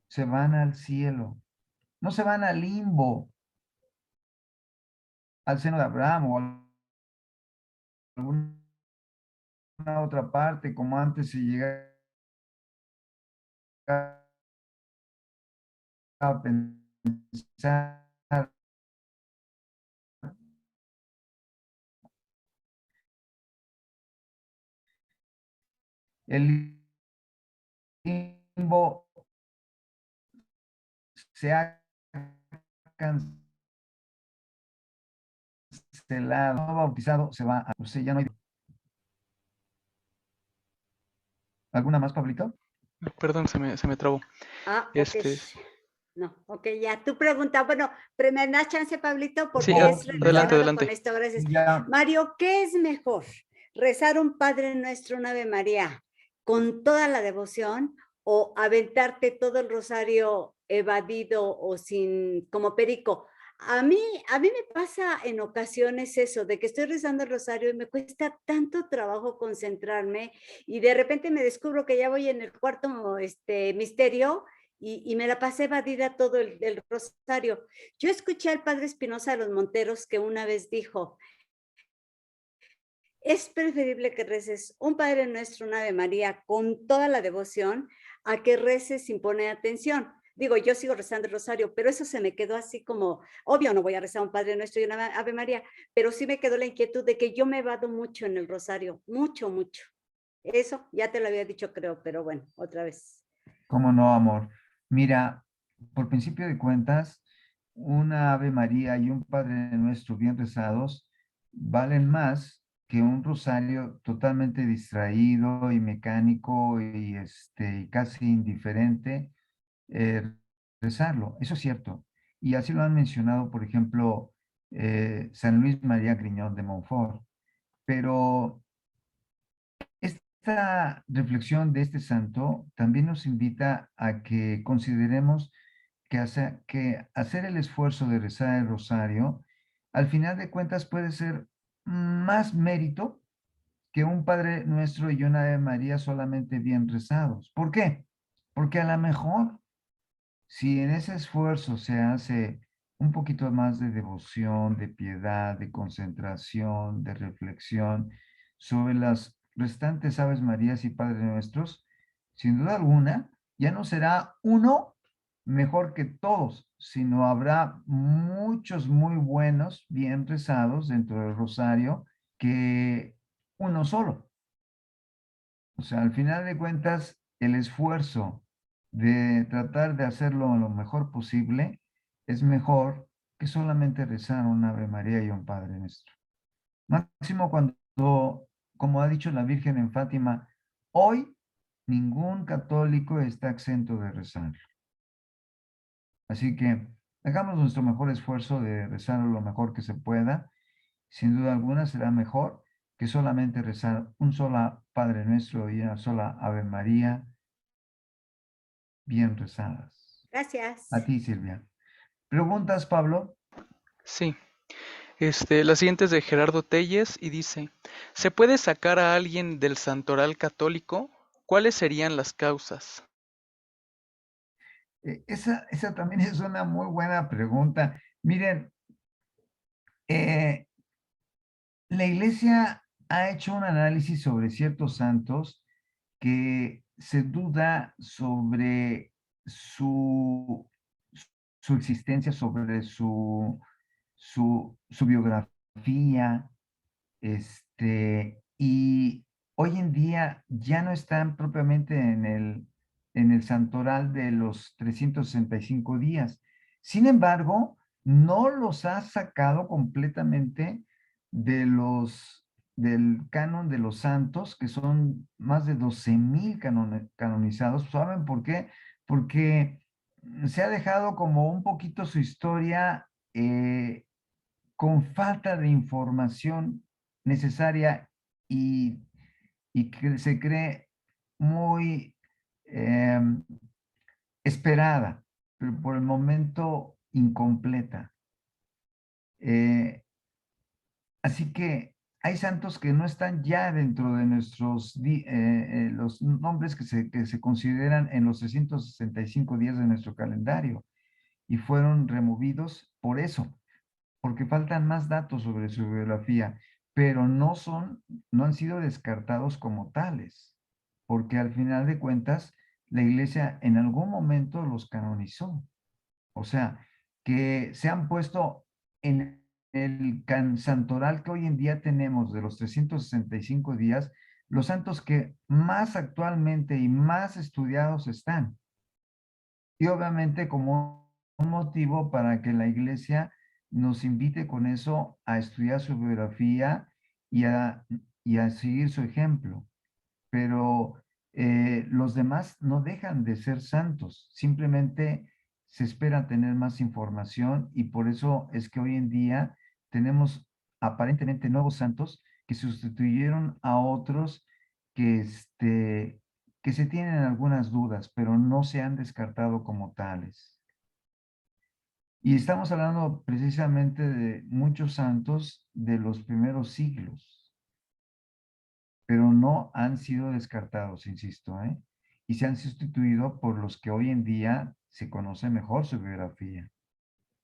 se van al cielo, no se van al limbo, al seno de Abraham o a alguna otra parte, como antes se llegaba a pensar. El limbo se ha cancelado, no bautizado se va a, o sea, ya no hay. ¿Alguna más, Pablito? Perdón, se me trabó. Ah, ok. No, ok, ya. Tu pregunta, bueno, me das chance, Pablito, porque Sí, es adelante, relacionado con adelante. esto, gracias. Ya. Mario, ¿qué es mejor? rezar un Padre Nuestro, un Ave María, con toda la devoción, o aventarte todo el rosario evadido o sin, como perico. A mí me pasa en ocasiones eso, de que estoy rezando el rosario y me cuesta tanto trabajo concentrarme y de repente me descubro que ya voy en el cuarto misterio y me la pasé evadida todo el rosario. Yo escuché al padre Espinosa de los Monteros que una vez dijo, es preferible que reces un Padre Nuestro, un Ave María con toda la devoción a que reces sin poner atención. Digo, yo sigo rezando el rosario, pero eso se me quedó así como, obvio no voy a rezar un Padre Nuestro y una Ave María, pero sí me quedó la inquietud de que yo me vado mucho en el rosario, mucho, mucho. Eso ya te lo había dicho, creo, pero bueno, otra vez. ¿Cómo no, amor? Mira, por principio de cuentas, una Ave María y un Padre Nuestro bien rezados valen más que un rosario totalmente distraído y mecánico y casi indiferente rezarlo. Eso es cierto. Y así lo han mencionado, por ejemplo, San Luis María Griñón de Montfort. Pero esta reflexión de este santo también nos invita a que consideremos que hacer el esfuerzo de rezar el rosario, al final de cuentas puede ser más mérito que un Padre Nuestro y una Ave María solamente bien rezados. ¿Por qué? Porque a lo mejor, si en ese esfuerzo se hace un poquito más de devoción, de piedad, de concentración, de reflexión sobre las restantes Aves Marías y Padres Nuestros, sin duda alguna, ya no será uno mejor que todos, sino habrá muchos muy buenos, bien rezados dentro del rosario, que uno solo. O sea, al final de cuentas, el esfuerzo de tratar de hacerlo lo mejor posible es mejor que solamente rezar una Ave María y un Padre Nuestro. Máximo cuando, como ha dicho la Virgen en Fátima, hoy ningún católico está exento de rezarlo. Así que hagamos nuestro mejor esfuerzo de rezarlo lo mejor que se pueda. Sin duda alguna será mejor que solamente rezar un solo Padre Nuestro y una sola Ave María bien rezadas. Gracias. A ti, Silvia. ¿Preguntas, Pablo? Sí. La siguiente es de Gerardo Telles y dice, ¿se puede sacar a alguien del santoral católico? ¿Cuáles serían las causas? Esa también es una muy buena pregunta. Miren, la iglesia ha hecho un análisis sobre ciertos santos que se duda sobre su, su existencia, sobre su biografía, y hoy en día ya no están propiamente en el santoral de los 365 días. Sin embargo, no los ha sacado completamente del canon de los santos, que son más de 12,000 canonizados. ¿Saben por qué? Porque se ha dejado como un poquito su historia con falta de información necesaria y, y que se cree muy esperada, pero por el momento incompleta. Así que hay santos que no están ya dentro de los nombres que se consideran en los 365 días de nuestro calendario y fueron removidos por eso, porque faltan más datos sobre su biografía, pero no han sido descartados como tales, porque al final de cuentas la iglesia en algún momento los canonizó. O sea, que se han puesto en el santoral que hoy en día tenemos de los 365 días, los santos que más actualmente y más estudiados están. Y obviamente como un motivo para que la iglesia nos invite con eso a estudiar su biografía y a seguir su ejemplo. Pero los demás no dejan de ser santos, simplemente se espera tener más información y por eso es que hoy en día tenemos aparentemente nuevos santos que sustituyeron a otros que, que se tienen algunas dudas, pero no se han descartado como tales. Y estamos hablando precisamente de muchos santos de los primeros siglos, pero no han sido descartados, insisto, ¿eh? Y se han sustituido por los que hoy en día se conoce mejor su biografía.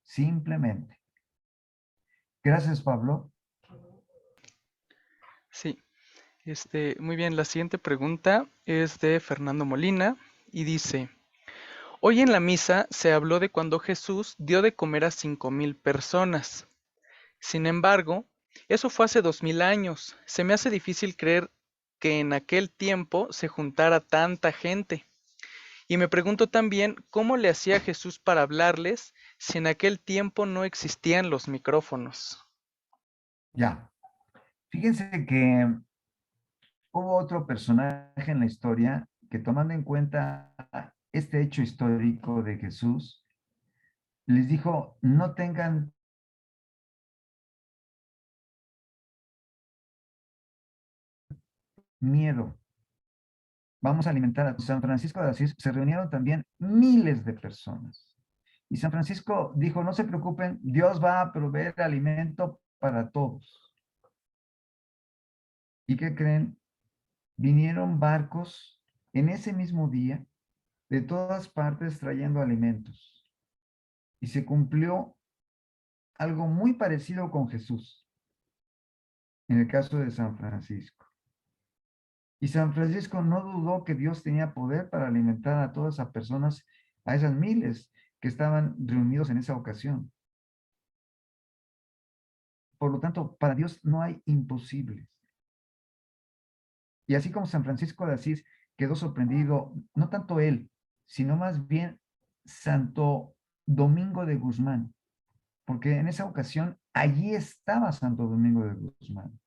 Simplemente. Gracias, Pablo. Sí, muy bien. La siguiente pregunta es de Fernando Molina y dice: hoy en la misa se habló de cuando Jesús dio de comer a 5,000 personas. Sin embargo, eso fue hace 2000 años. Se me hace difícil creer que en aquel tiempo se juntara tanta gente. Y me pregunto también cómo le hacía Jesús para hablarles si en aquel tiempo no existían los micrófonos. Ya. Fíjense que hubo otro personaje en la historia que, tomando en cuenta este hecho histórico de Jesús, les dijo: no tengan miedo, vamos a alimentar a San Francisco de Asís. Se reunieron también miles de personas. Y San Francisco dijo: no se preocupen, Dios va a proveer alimento para todos. ¿Y qué creen? Vinieron barcos en ese mismo día de todas partes trayendo alimentos. Y se cumplió algo muy parecido con Jesús, en el caso de San Francisco. Y San Francisco no dudó que Dios tenía poder para alimentar a todas esas personas, a esas miles que estaban reunidos en esa ocasión. Por lo tanto, para Dios no hay imposibles. Y así como San Francisco de Asís quedó sorprendido, no tanto él, sino más bien Santo Domingo de Guzmán, porque en esa ocasión allí estaba Santo Domingo de Guzmán.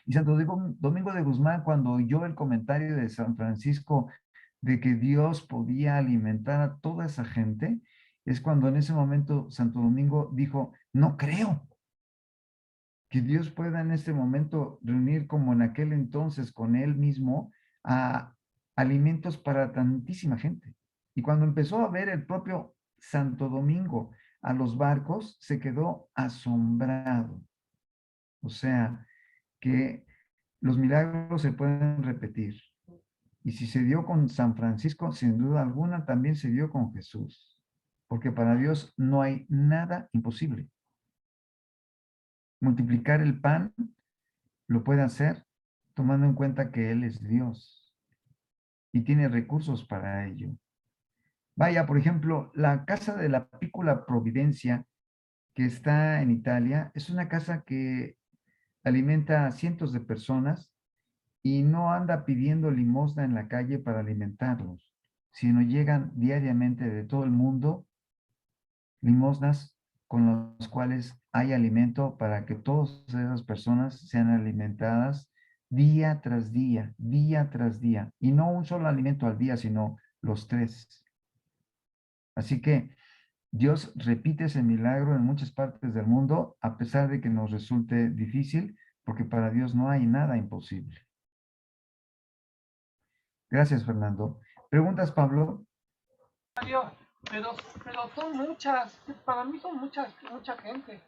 Y Santo Domingo de Guzmán, cuando oyó el comentario de San Francisco de que Dios podía alimentar a toda esa gente, es cuando en ese momento Santo Domingo dijo: no creo que Dios pueda en este momento reunir, como en aquel entonces con él mismo, a alimentos para tantísima gente. Y cuando empezó a ver el propio Santo Domingo a los barcos, se quedó asombrado. O sea, que los milagros se pueden repetir. Y si se dio con San Francisco, sin duda alguna, también se dio con Jesús. Porque para Dios no hay nada imposible. Multiplicar el pan lo puede hacer tomando en cuenta que Él es Dios y tiene recursos para ello. Vaya, por ejemplo, la casa de la Pícola Providencia, que está en Italia, es una casa que alimenta a cientos de personas y no anda pidiendo limosna en la calle para alimentarlos, sino llegan diariamente de todo el mundo limosnas con las cuales hay alimento para que todas esas personas sean alimentadas día tras día, día tras día. Y no un solo alimento al día, sino los 3. Así que Dios repite ese milagro en muchas partes del mundo, a pesar de que nos resulte difícil, porque para Dios no hay nada imposible. Gracias, Fernando. ¿Preguntas, Pablo? Mario, pero son muchas, para mí son mucha gente.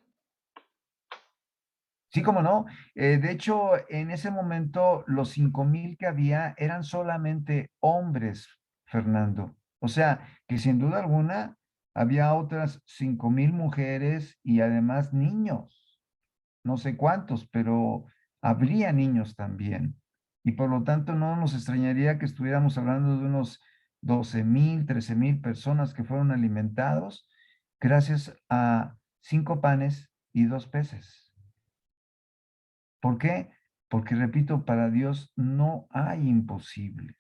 Sí, cómo no. De hecho, en ese momento, los 5,000 que había eran solamente hombres, Fernando. O sea, que sin duda alguna había otras 5,000 mujeres y además niños. No sé cuántos, pero habría niños también. Y por lo tanto, no nos extrañaría que estuviéramos hablando de unos 12,000, 13,000 personas que fueron alimentados gracias a 5 panes y 2 peces. ¿Por qué? Porque, repito, para Dios no hay imposibles.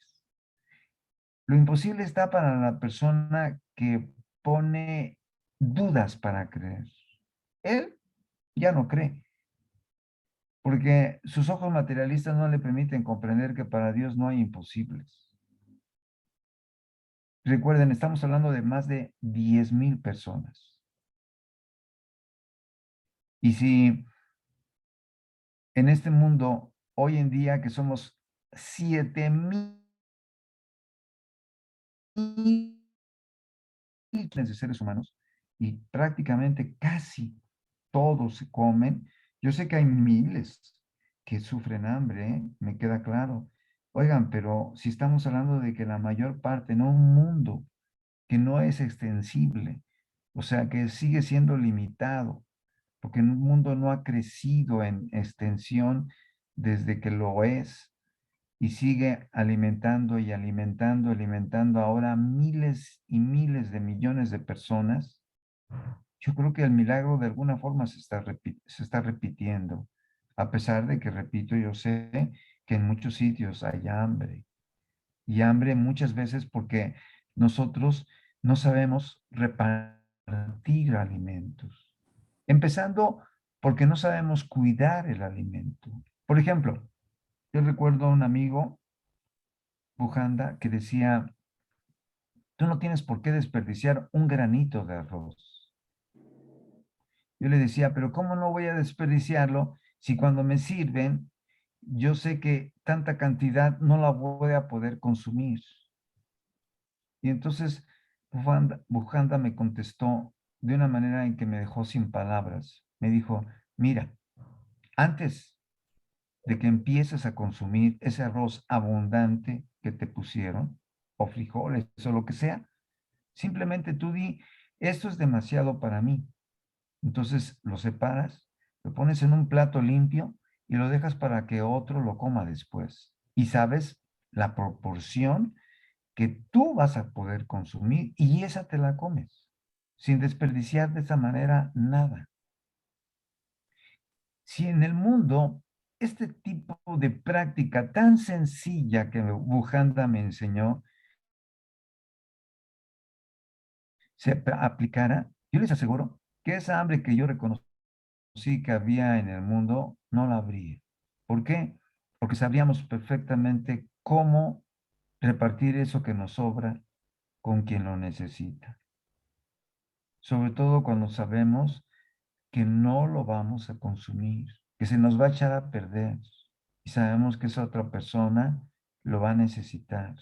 Lo imposible está para la persona que pone dudas para creer. Él ya no cree, porque sus ojos materialistas no le permiten comprender que para Dios no hay imposibles. Recuerden, estamos hablando de más de 10,000 personas. Y si en este mundo, hoy en día, que somos 7,000 millones de seres humanos y prácticamente casi todos se comen. Yo sé que hay miles que sufren hambre, ¿eh? Me queda claro. Oigan, pero si estamos hablando de que la mayor parte, en un mundo que no es extensible, o sea, que sigue siendo limitado, porque un mundo no ha crecido en extensión desde que lo es y sigue alimentando y alimentando, alimentando ahora miles y miles de millones de personas. Yo creo que el milagro de alguna forma se está repitiendo, a pesar de que, repito, yo sé que en muchos sitios hay hambre, y hambre muchas veces porque nosotros no sabemos repartir alimentos, empezando porque no sabemos cuidar el alimento. Por ejemplo, yo recuerdo a un amigo, Bujanda, que decía, tú no tienes por qué desperdiciar un granito de arroz. Yo le decía, pero ¿cómo no voy a desperdiciarlo si cuando me sirven, yo sé que tanta cantidad no la voy a poder consumir? Y entonces Bujanda me contestó de una manera en que me dejó sin palabras. Me dijo, mira, antes de que empieces a consumir ese arroz abundante que te pusieron, o frijoles, o lo que sea, simplemente tú di, esto es demasiado para mí. Entonces lo separas, lo pones en un plato limpio y lo dejas para que otro lo coma después. Y sabes la proporción que tú vas a poder consumir y esa te la comes, sin desperdiciar de esa manera nada. Si en el mundo este tipo de práctica tan sencilla que Bujanda me enseñó se aplicara, yo les aseguro que esa hambre que yo reconocí que había en el mundo no la habría. ¿Por qué? Porque sabríamos perfectamente cómo repartir eso que nos sobra con quien lo necesita. Sobre todo cuando sabemos que no lo vamos a consumir, que se nos va a echar a perder y sabemos que esa otra persona lo va a necesitar.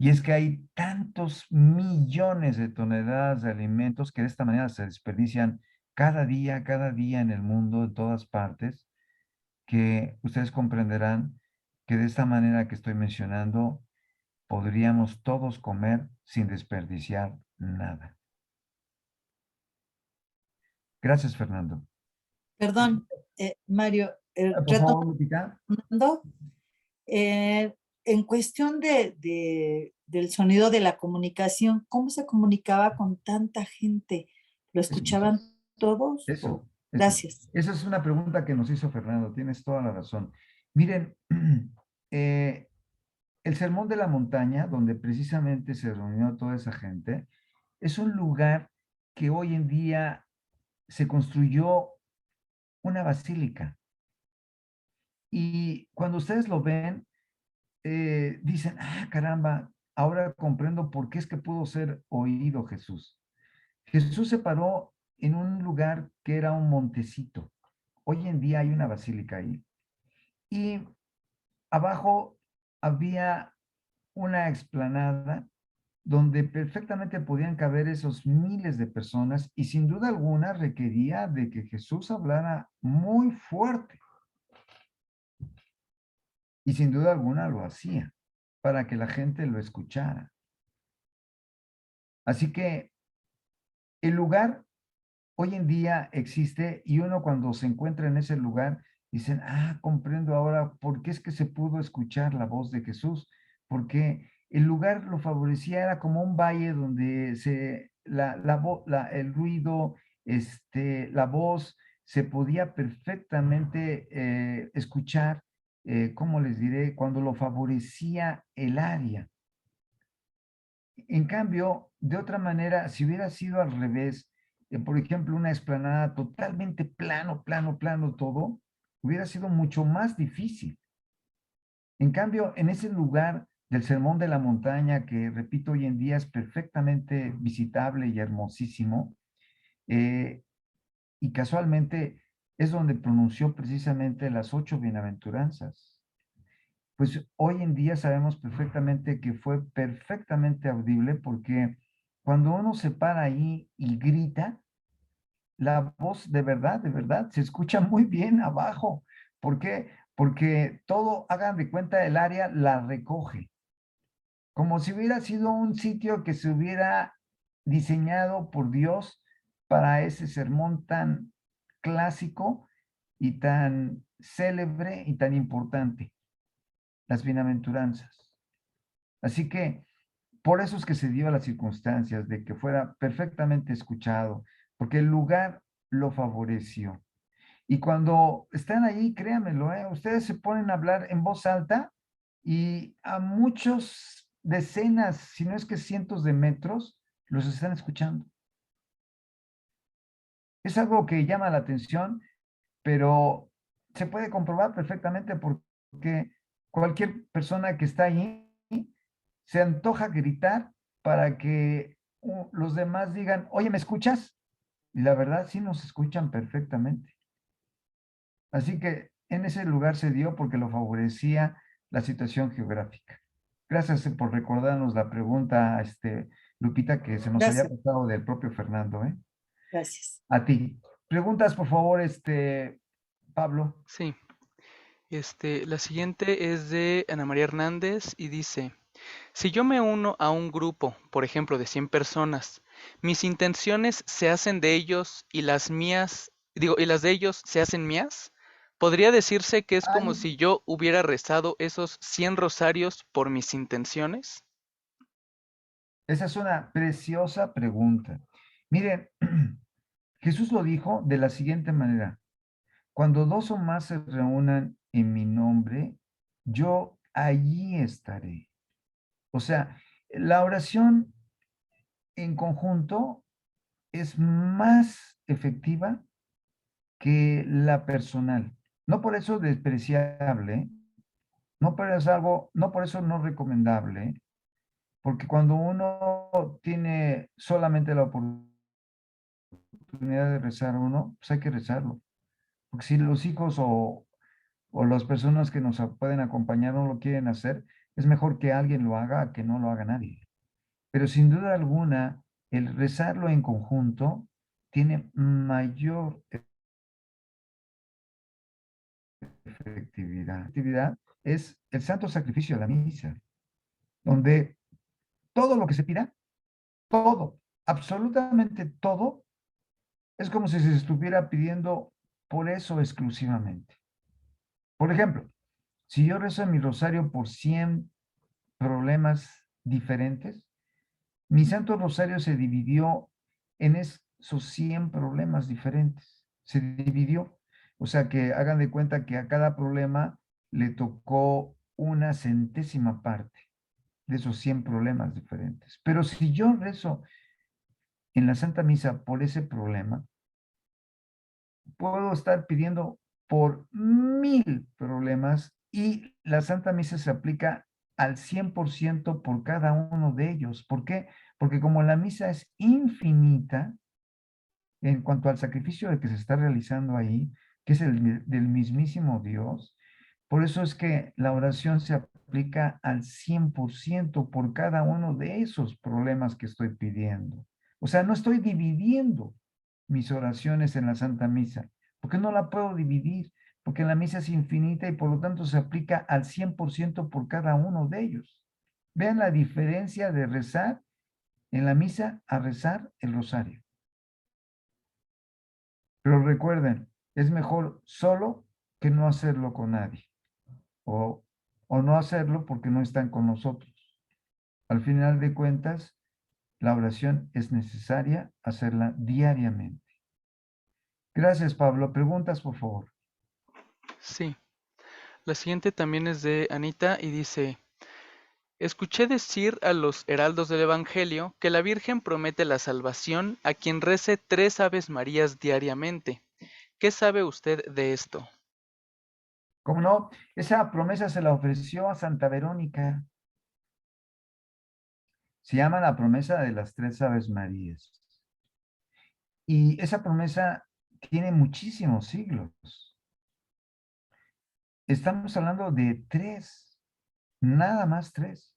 Y es que hay tantos millones de toneladas de alimentos que de esta manera se desperdician cada día en el mundo, en todas partes, que ustedes comprenderán que de esta manera que estoy mencionando, podríamos todos comer sin desperdiciar nada. Gracias, Fernando. Perdón, Mario, Por favor, Lupita. retomando, en cuestión del sonido de la comunicación, ¿cómo se comunicaba con tanta gente? ¿Lo escuchaban todos? Eso. Gracias. Esa es una pregunta que nos hizo Fernando, tienes toda la razón. Miren, el Sermón de la Montaña, donde precisamente se reunió toda esa gente, es un lugar que hoy en día se construyó una basílica. Y cuando ustedes lo ven, dicen, ah, caramba, ahora comprendo por qué es que pudo ser oído Jesús. Jesús se paró en un lugar que era un montecito. Hoy en día hay una basílica ahí. Y abajo había una explanada donde perfectamente podían caber esos miles de personas y sin duda alguna requería de que Jesús hablara muy fuerte. Y sin duda alguna lo hacía para que la gente lo escuchara. Así que el lugar hoy en día existe y uno cuando se encuentra en ese lugar dicen, ah, comprendo ahora por qué es que se pudo escuchar la voz de Jesús, porque el lugar lo favorecía, era como un valle donde el ruido, la voz se podía perfectamente escuchar, ¿cómo les diré? Cuando lo favorecía el área. En cambio, de otra manera, si hubiera sido al revés, por ejemplo, una explanada totalmente plano todo, hubiera sido mucho más difícil. En cambio, en ese lugar del Sermón de la Montaña, que repito, hoy en día es perfectamente visitable y hermosísimo, y casualmente es donde pronunció precisamente las 8 bienaventuranzas. Pues hoy en día sabemos perfectamente que fue perfectamente audible, porque cuando uno se para ahí y grita, la voz de verdad, se escucha muy bien abajo. ¿Por qué? Porque todo, hagan de cuenta, el área la recoge. Como si hubiera sido un sitio que se hubiera diseñado por Dios para ese sermón tan clásico y tan célebre y tan importante, las bienaventuranzas. Así que por eso es que se dio las circunstancias de que fuera perfectamente escuchado, porque el lugar lo favoreció. Y cuando están ahí, créanmelo, ustedes se ponen a hablar en voz alta y a muchos decenas, si no es que cientos de metros, los están escuchando. Es algo que llama la atención, pero se puede comprobar perfectamente porque cualquier persona que está allí se antoja gritar para que los demás digan, oye, ¿me escuchas? Y la verdad sí nos escuchan perfectamente. Así que en ese lugar se dio porque lo favorecía la situación geográfica. Gracias por recordarnos la pregunta, Lupita, que se nos había Gracias. pasado del propio Fernando, ¿eh? Gracias. A ti. Preguntas, por favor, Pablo. Sí. La siguiente es de Ana María Hernández y dice, si yo me uno a un grupo, por ejemplo, de 100 personas, mis intenciones se hacen de ellos y las mías, y las de ellos se hacen mías, ¿podría decirse que es como Ay, si yo hubiera rezado esos 100 rosarios por mis intenciones? esa es una preciosa pregunta. Miren, Jesús lo dijo de la siguiente manera. Cuando 2 o más se reúnan en mi nombre, yo allí estaré. O sea, la oración en conjunto es más efectiva que la personal. No por eso despreciable, no por eso no por eso no recomendable, porque cuando uno tiene solamente la oportunidad de rezar uno, pues hay que rezarlo. Porque si los hijos o las personas que nos pueden acompañar no lo quieren hacer, es mejor que alguien lo haga a que no lo haga nadie. Pero sin duda alguna, el rezarlo en conjunto tiene mayor efectividad. Efectividad es el santo sacrificio de la misa, donde todo lo que se pida, todo, absolutamente todo, es como si se estuviera pidiendo por eso exclusivamente. Por ejemplo, si yo rezo mi rosario por 100 problemas diferentes, mi santo rosario se dividió en esos 100 problemas diferentes. Se dividió. O sea que hagan de cuenta que a cada problema le tocó una centésima parte de esos 100 problemas diferentes. Pero si yo rezo en la Santa Misa por ese problema, puedo estar pidiendo por 1000 problemas y la Santa Misa se aplica al 100% por cada uno de ellos. ¿Por qué? Porque como la misa es infinita en cuanto al sacrificio de que se está realizando ahí, que es el del mismísimo Dios, por eso es que la oración se aplica al 100% por cada uno de esos problemas que estoy pidiendo. O sea, no estoy dividiendo mis oraciones en la Santa Misa, porque no la puedo dividir, porque la misa es infinita y por lo tanto se aplica al 100% por cada uno de ellos. Vean la diferencia de rezar en la misa a rezar el rosario. Pero recuerden, es mejor solo que no hacerlo con nadie. O, o no hacerlo porque no están con nosotros. Al final de cuentas, la oración es necesaria hacerla diariamente. Gracias, Pablo. Preguntas, por favor. Sí. La siguiente también es de Anita y dice, escuché decir a los heraldos del Evangelio que la Virgen promete la salvación a quien rece 3 Aves Marías diariamente. ¿Qué sabe usted de esto? ¿Cómo no? Esa promesa se la ofreció a Santa Verónica. Se llama la promesa de las 3 Aves Marías. Y esa promesa tiene muchísimos siglos. Estamos hablando de 3, nada más 3.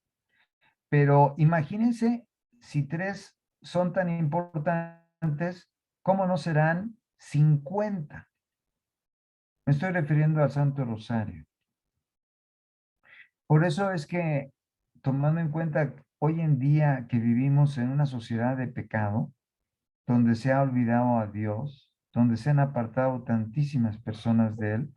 Pero imagínense si 3 son tan importantes, ¿cómo no serán 50? Me estoy refiriendo al Santo Rosario. Por eso es que, tomando en cuenta hoy en día que vivimos en una sociedad de pecado, donde se ha olvidado a Dios, donde se han apartado tantísimas personas de Él,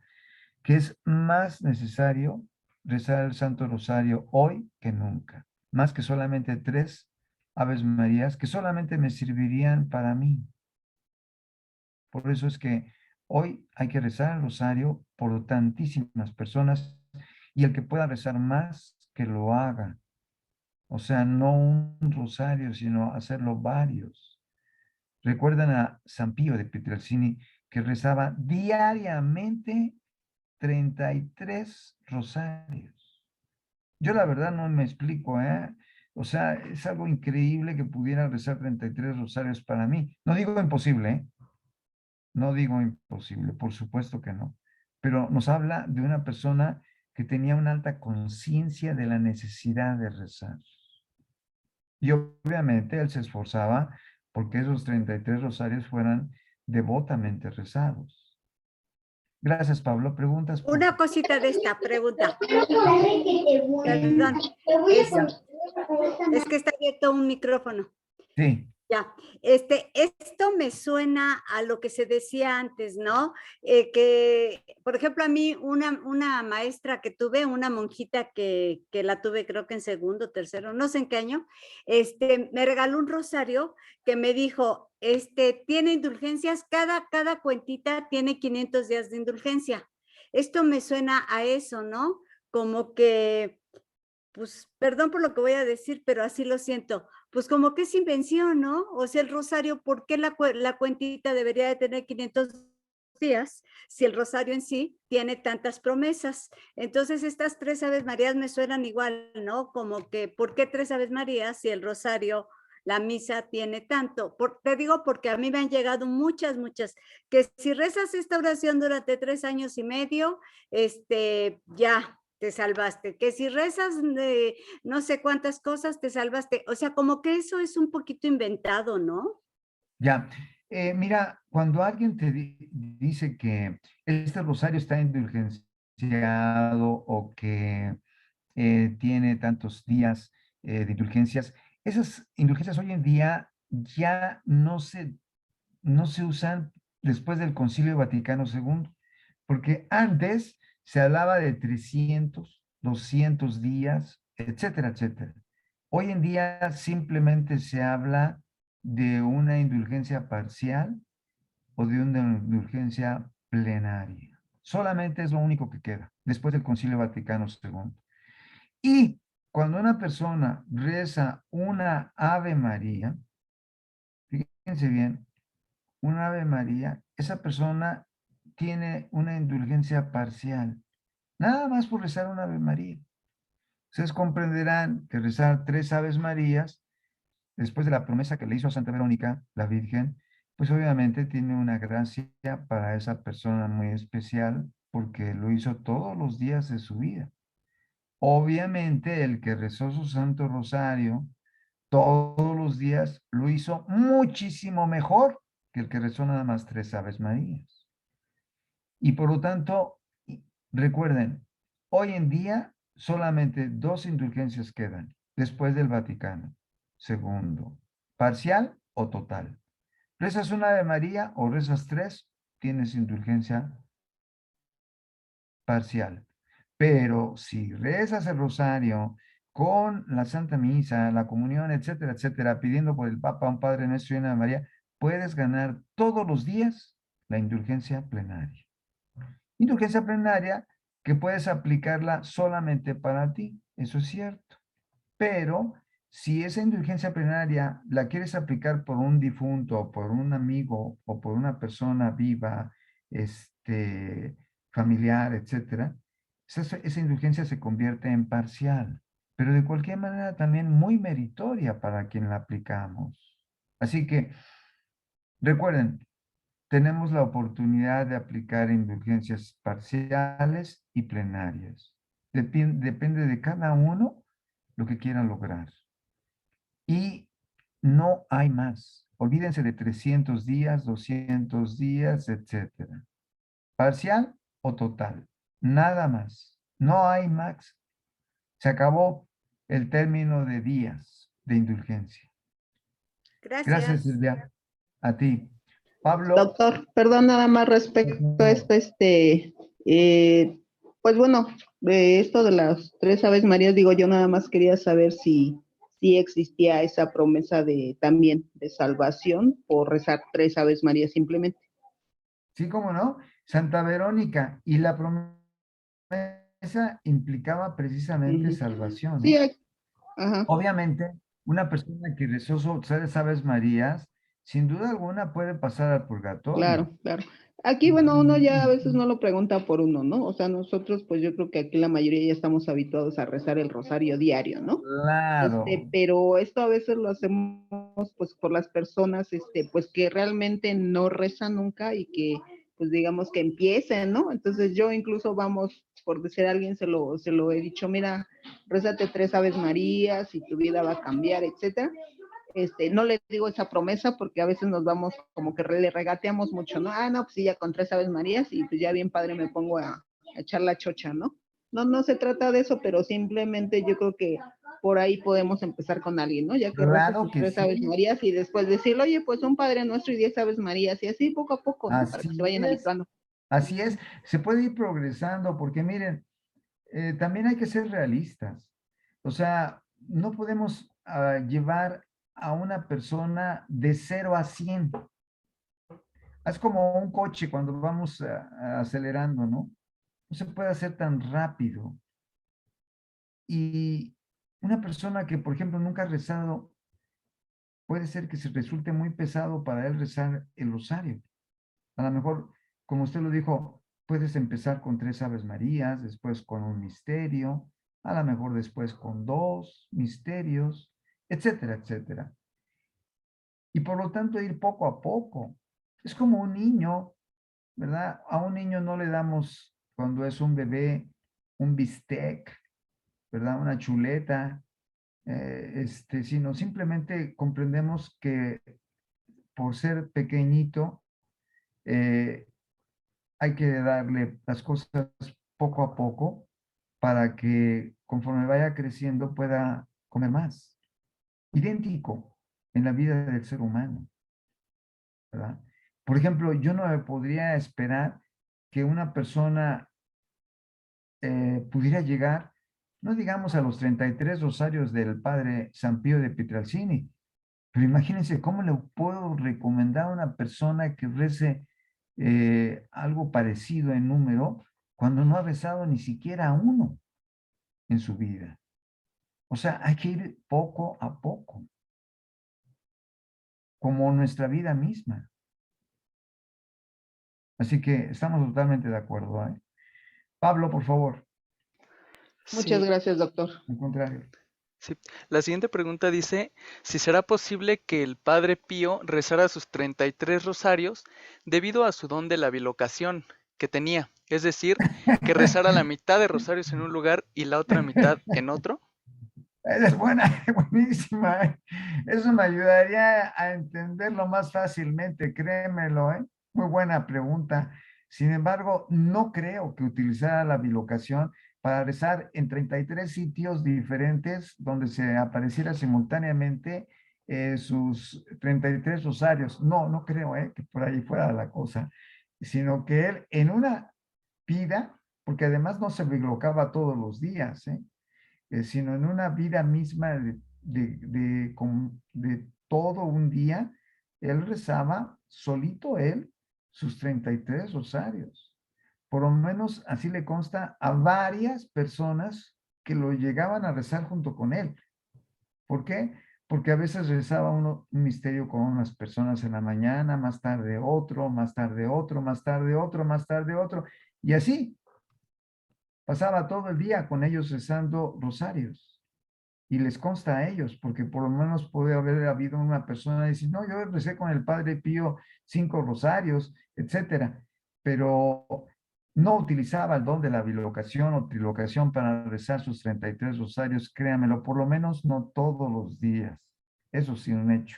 que es más necesario rezar el Santo Rosario hoy que nunca, más que solamente 3 Aves Marías que solamente me servirían para mí. Por eso es que hoy hay que rezar el rosario por tantísimas personas y el que pueda rezar más, que lo haga. O sea, no un rosario, sino hacerlo varios. Recuerdan a San Pío de Pietrelcini que rezaba diariamente 33 rosarios. Yo la verdad no me explico, ¿eh? O sea, es algo increíble que pudiera rezar 33 rosarios para mí. No digo imposible, ¿eh? No digo imposible, por supuesto que no. Pero nos habla de una persona que tenía una alta conciencia de la necesidad de rezar. Y obviamente él se esforzaba porque esos 33 rosarios fueran devotamente rezados. Gracias, Pablo. ¿Preguntas? Una cosita de esta pregunta. Perdón. Es que está abierto un micrófono. Sí. Ya, esto me suena a lo que se decía antes, ¿no? Que, por ejemplo, a mí una maestra que tuve, una monjita que la tuve creo que en segundo, tercero, no sé en qué año, me regaló un rosario que me dijo, tiene indulgencias, cada cuentita tiene 500 días de indulgencia. Esto me suena a eso, ¿no? Como que, pues, perdón por lo que voy a decir, pero así lo siento, pues como que es invención, ¿no? O sea, el rosario, ¿por qué la cuentita debería de tener 500 días si el rosario en sí tiene tantas promesas? Entonces, estas 3 Aves Marías me suenan igual, ¿no? Como que, ¿por qué 3 Aves Marías si el rosario, la misa tiene tanto? Te digo porque a mí me han llegado muchas, que si rezas esta oración durante 3 años y medio, ya te salvaste, que si rezas de no sé cuántas cosas te salvaste, o sea, como que eso es un poquito inventado, ¿no? Ya, mira, cuando alguien te dice que este rosario está indulgenciado o que tiene tantos días de indulgencias, esas indulgencias hoy en día ya no se usan después del Concilio Vaticano II, porque antes se hablaba de 300, 200 días, etcétera, etcétera. Hoy en día simplemente se habla de una indulgencia parcial o de una indulgencia plenaria. Solamente es lo único que queda después del Concilio Vaticano II. Y cuando una persona reza una Ave María, fíjense bien, una Ave María, esa persona tiene una indulgencia parcial, nada más por rezar una Ave María. Ustedes comprenderán que rezar 3 Aves Marías, después de la promesa que le hizo a Santa Verónica, la Virgen, pues obviamente tiene una gracia para esa persona muy especial porque lo hizo todos los días de su vida. Obviamente el que rezó su Santo Rosario todos los días lo hizo muchísimo mejor que el que rezó nada más 3 Aves Marías. Y por lo tanto, recuerden, hoy en día solamente 2 indulgencias quedan después del Vaticano. Segundo, parcial o total. Rezas una Ave María o rezas 3, tienes indulgencia parcial. Pero si rezas el rosario con la Santa Misa, la comunión, etcétera, etcétera, pidiendo por el Papa, un Padre Nuestro y una María, puedes ganar todos los días la indulgencia plenaria. Indulgencia plenaria que puedes aplicarla solamente para ti, eso es cierto. Pero si esa indulgencia plenaria la quieres aplicar por un difunto, o por un amigo, o por una persona viva, familiar, etcétera, esa indulgencia se convierte en parcial, pero de cualquier manera también muy meritoria para quien la aplicamos. Así que recuerden, tenemos la oportunidad de aplicar indulgencias parciales y plenarias. Depende de cada uno lo que quiera lograr. Y no hay más. Olvídense de 300 días, 200 días, etcétera. Parcial o total. Nada más. No hay más. Se acabó el término de días de indulgencia. Gracias, Silvia. A ti. Pablo. Doctor, perdón, nada más respecto a esto, pues bueno, de esto de las 3 Aves Marías, digo, yo nada más quería saber si existía esa promesa de también de salvación por rezar 3 Aves Marías simplemente. Sí, cómo no. Santa Verónica. Y la promesa implicaba precisamente salvación. Sí, ajá. Obviamente, una persona que rezó sus 3 Aves Marías, sin duda alguna puede pasar al purgatorio. Claro, claro. Aquí, bueno, uno ya a veces no lo pregunta por uno, ¿no? O sea, nosotros, pues yo creo que aquí la mayoría ya estamos habituados a rezar el rosario diario, ¿no? Claro. Pero esto a veces lo hacemos, pues, por las personas, pues, que realmente no rezan nunca y que, pues, digamos que empiecen, ¿no? Entonces yo incluso vamos, por decir a alguien, se lo he dicho, mira, rézate 3 Aves Marías y tu vida va a cambiar, etcétera. No le digo esa promesa porque a veces nos vamos como que le regateamos mucho, ¿no? No, pues sí, ya con 3 Aves Marías y pues ya bien padre me pongo a echar la chocha, ¿no? No se trata de eso, pero simplemente yo creo que por ahí podemos empezar con alguien, ¿no? Ya que claro rezas sus que 3 sí. Aves Marías y después decirle, oye, pues un Padre Nuestro y 10 Aves Marías y así poco a poco, ¿no? Para que se vayan habituando. Así es, se puede ir progresando porque miren, también hay que ser realistas. O sea, no podemos llevar a una persona de 0 a 100. Es como un coche cuando vamos acelerando, ¿no? No se puede hacer tan rápido. Y una persona que, por ejemplo, nunca ha rezado, puede ser que se resulte muy pesado para él rezar el rosario. A lo mejor, como usted lo dijo, puedes empezar con 3 Aves Marías, después con un misterio, a lo mejor después con 2 misterios, etcétera, etcétera. Y por lo tanto ir poco a poco. Es como un niño, ¿verdad? A un niño no le damos, cuando es un bebé, un bistec, ¿verdad? Una chuleta, sino simplemente comprendemos que por ser pequeñito, hay que darle las cosas poco a poco para que conforme vaya creciendo pueda comer más. Idéntico en la vida del ser humano, ¿verdad? Por ejemplo, yo no me podría esperar que una persona pudiera llegar, no digamos a los 33 rosarios del padre San Pío de Pietrelcini, pero imagínense cómo le puedo recomendar a una persona que rece algo parecido en número cuando no ha rezado ni siquiera uno en su vida. O sea, hay que ir poco a poco, como nuestra vida misma. Así que estamos totalmente de acuerdo, ¿eh? Pablo, por favor. Muchas gracias, doctor. Al contrario. Sí. La siguiente pregunta dice, si será posible que el Padre Pío rezara sus 33 rosarios debido a su don de la bilocación que tenía, es decir, que rezara la mitad de rosarios en un lugar y la otra mitad en otro. Es buena, buenísima, ¿eh? Eso me ayudaría a entenderlo más fácilmente, créemelo, ¿eh? Muy buena pregunta. Sin embargo, no creo que utilizara la bilocación para rezar en 33 sitios diferentes donde se apareciera simultáneamente sus 33 rosarios. No creo que por ahí fuera la cosa, sino que él en una vida, porque además no se bilocaba todos los días, sino en una vida misma de todo un día, él rezaba solito él sus 33 rosarios. Por lo menos así le consta a varias personas que lo llegaban a rezar junto con él. ¿Por qué? Porque a veces rezaba uno un misterio con unas personas en la mañana, más tarde otro, más tarde otro, más tarde otro, más tarde otro, y así pasaba todo el día con ellos rezando rosarios. y les consta a ellos, porque por lo menos puede haber habido una persona que dice, no, yo recé con el Padre Pío 5 rosarios, etcétera, pero no utilizaba el don de la bilocación o trilocación para rezar sus 33 rosarios, créamelo, por lo menos no todos los días. Eso sí, un hecho.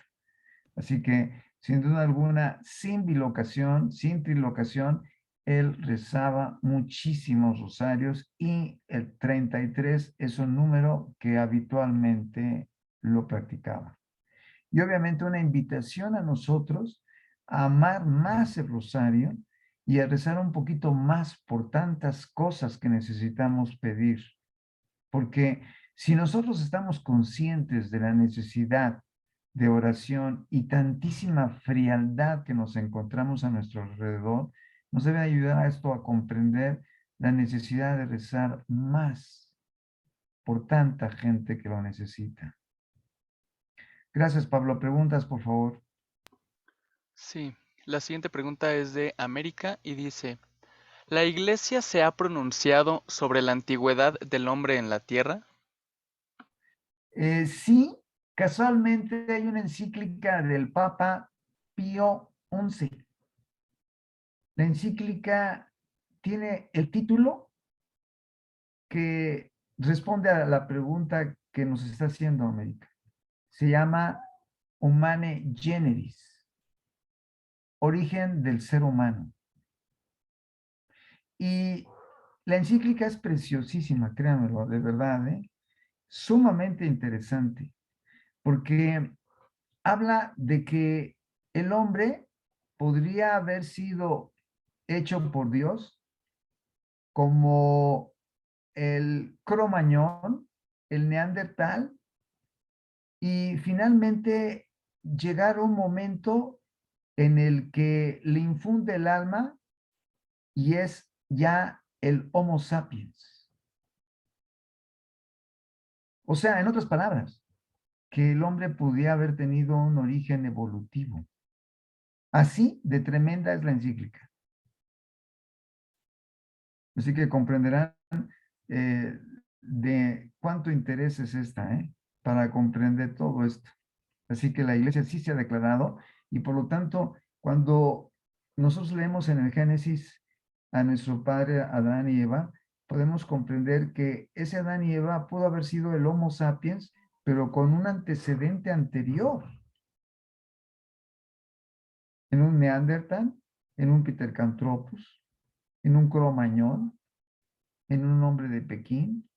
Así que, sin duda alguna, sin bilocación, sin trilocación, él rezaba muchísimos rosarios y el 33 es un número que habitualmente lo practicaba. Y obviamente una invitación a nosotros a amar más el rosario y a rezar un poquito más por tantas cosas que necesitamos pedir. Porque si nosotros estamos conscientes de la necesidad de oración y tantísima frialdad que nos encontramos a nuestro alrededor, nos debe ayudar a esto a comprender la necesidad de rezar más por tanta gente que lo necesita. Gracias, Pablo. Preguntas, por favor. Sí, la siguiente pregunta es de América y dice, ¿la Iglesia se ha pronunciado sobre la antigüedad del hombre en la tierra? Sí, casualmente hay una encíclica del Papa Pío XI. La encíclica tiene el título que responde a la pregunta que nos está haciendo América. Se llama Humane Generis, origen del ser humano. Y la encíclica es preciosísima, créanmelo, de verdad, sumamente interesante, porque habla de que el hombre podría haber sido hecho por Dios como el Cromañón, el Neandertal, y finalmente llegar a un momento en el que le infunde el alma y es ya el Homo sapiens. O sea, en otras palabras, que el hombre podía haber tenido un origen evolutivo. Así de tremenda es la encíclica. Así que comprenderán de cuánto interés es esta, para comprender todo esto. Así que la iglesia sí se ha declarado y por lo tanto, cuando nosotros leemos en el Génesis a nuestro padre Adán y Eva, podemos comprender que ese Adán y Eva pudo haber sido el Homo sapiens, pero con un antecedente anterior. En un Neandertal, en un Pithecanthropus, en un Cromañón, en un hombre de Pekín,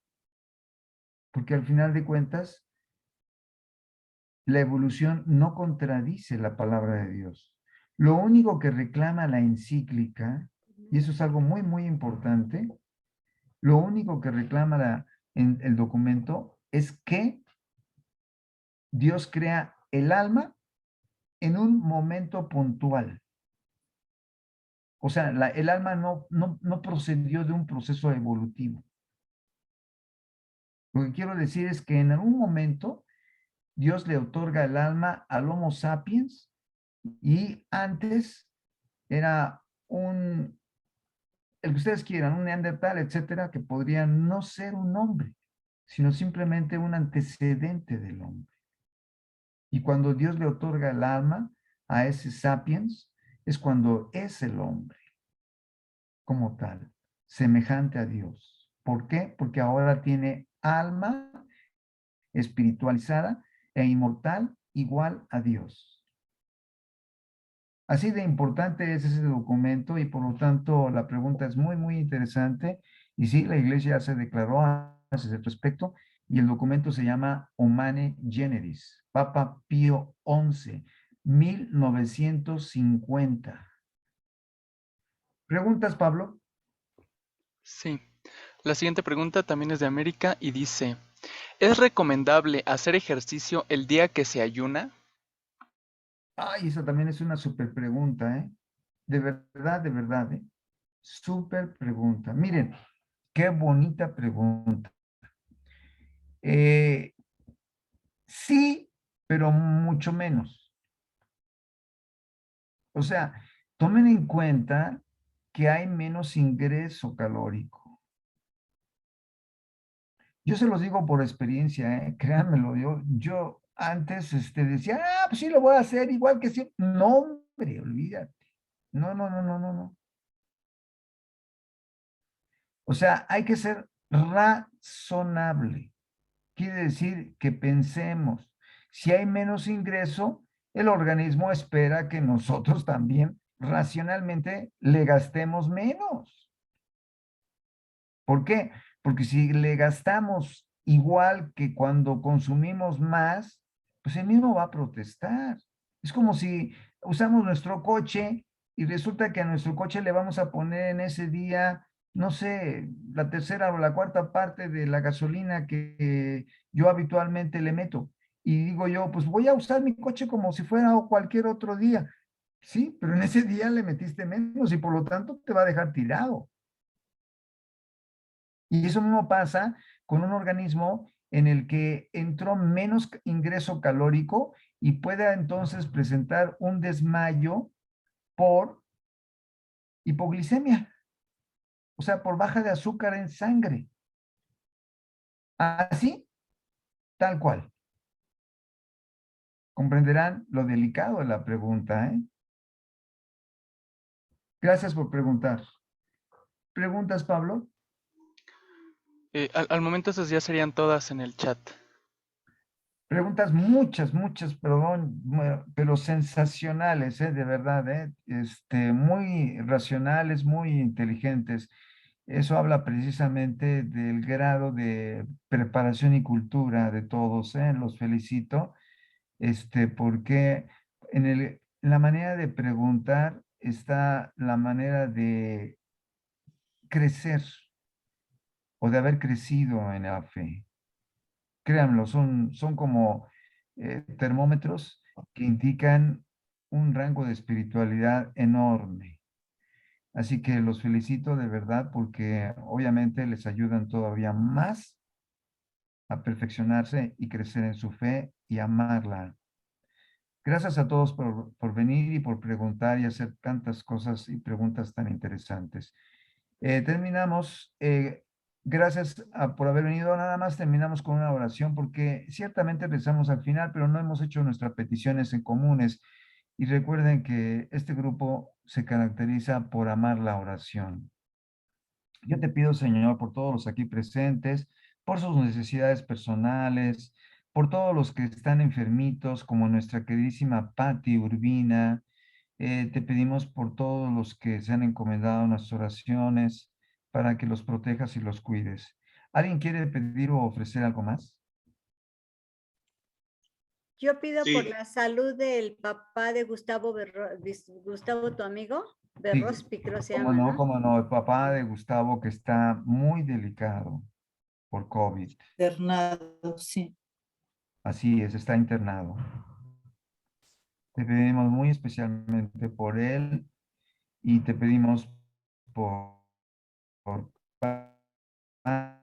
porque al final de cuentas, la evolución no contradice la palabra de Dios. Lo único que reclama la encíclica, y eso es algo muy, muy importante, lo único que reclama en el documento es que Dios crea el alma en un momento puntual. O sea, el alma no procedió de un proceso evolutivo. Lo que quiero decir es que en algún momento Dios le otorga el alma al Homo sapiens y antes era el que ustedes quieran, un neandertal, etcétera, que podría no ser un hombre, sino simplemente un antecedente del hombre. Y cuando Dios le otorga el alma a ese sapiens, es cuando es el hombre como tal, semejante a Dios. ¿Por qué? Porque ahora tiene alma espiritualizada e inmortal igual a Dios. Así de importante es ese documento y por lo tanto la pregunta es muy, muy interesante. Y sí, la iglesia se declaró a ese respecto y el documento se llama Humane Generis, Papa Pío XI, 1950. ¿Preguntas, Pablo? Sí. La siguiente pregunta también es de América y dice, ¿es recomendable hacer ejercicio el día que se ayuna? Ay, esa también es una súper pregunta, ¿eh? De verdad, ¿eh? Súper pregunta. Miren, qué bonita pregunta. Sí, pero mucho menos. O sea, tomen en cuenta que hay menos ingreso calórico. Yo se los digo por experiencia, créanmelo, yo antes decía, pues sí lo voy a hacer igual que siempre. No, hombre, olvídate. No, no, no, no, no, no. O sea, hay que ser razonable. Quiere decir que pensemos, si hay menos ingreso, el organismo espera que nosotros también racionalmente le gastemos menos. ¿Por qué? Porque si le gastamos igual que cuando consumimos más, pues el mismo va a protestar. Es como si usamos nuestro coche y resulta que a nuestro coche le vamos a poner en ese día, no sé, la tercera o la cuarta parte de la gasolina que yo habitualmente le meto. Y digo yo, pues voy a usar mi coche como si fuera cualquier otro día. Sí, pero en ese día le metiste menos y por lo tanto te va a dejar tirado. Y eso mismo pasa con un organismo en el que entró menos ingreso calórico y pueda entonces presentar un desmayo por hipoglicemia, o sea, por baja de azúcar en sangre. Así, tal cual. Comprenderán lo delicado de la pregunta, ¿eh? Gracias por preguntar. ¿Preguntas, Pablo? Al momento esas ya serían todas en el chat. Preguntas muchas, muchas, perdón, pero sensacionales, de verdad, muy racionales, muy inteligentes. Eso habla precisamente del grado de preparación y cultura de todos, los felicito, porque en la manera de preguntar está la manera de crecer o de haber crecido en la fe. Créanlo, son como termómetros que indican un rango de espiritualidad enorme. Así que los felicito de verdad porque obviamente les ayudan todavía más a perfeccionarse y crecer en su fe y amarla. Gracias a todos por venir y por preguntar y hacer tantas cosas y preguntas tan interesantes. Terminamos. Gracias por haber venido. Nada más terminamos con una oración porque ciertamente rezamos al final, pero no hemos hecho nuestras peticiones en comunes. Y recuerden que este grupo se caracteriza por amar la oración. Yo te pido, Señor, por todos los aquí presentes, por sus necesidades personales, por todos los que están enfermitos, como nuestra queridísima Patti Urbina. Te pedimos por todos los que se han encomendado nuestras oraciones, para que los protejas y los cuides. ¿Alguien quiere pedir o ofrecer algo más? Yo pido por Sí, la salud del papá de Gustavo, Gustavo, tu amigo, Berrospi, creo se llama, ¿no? Cómo no, el papá de Gustavo que está muy delicado por COVID. Bernardo, sí. Así es, está internado. Te pedimos muy especialmente por él y te pedimos por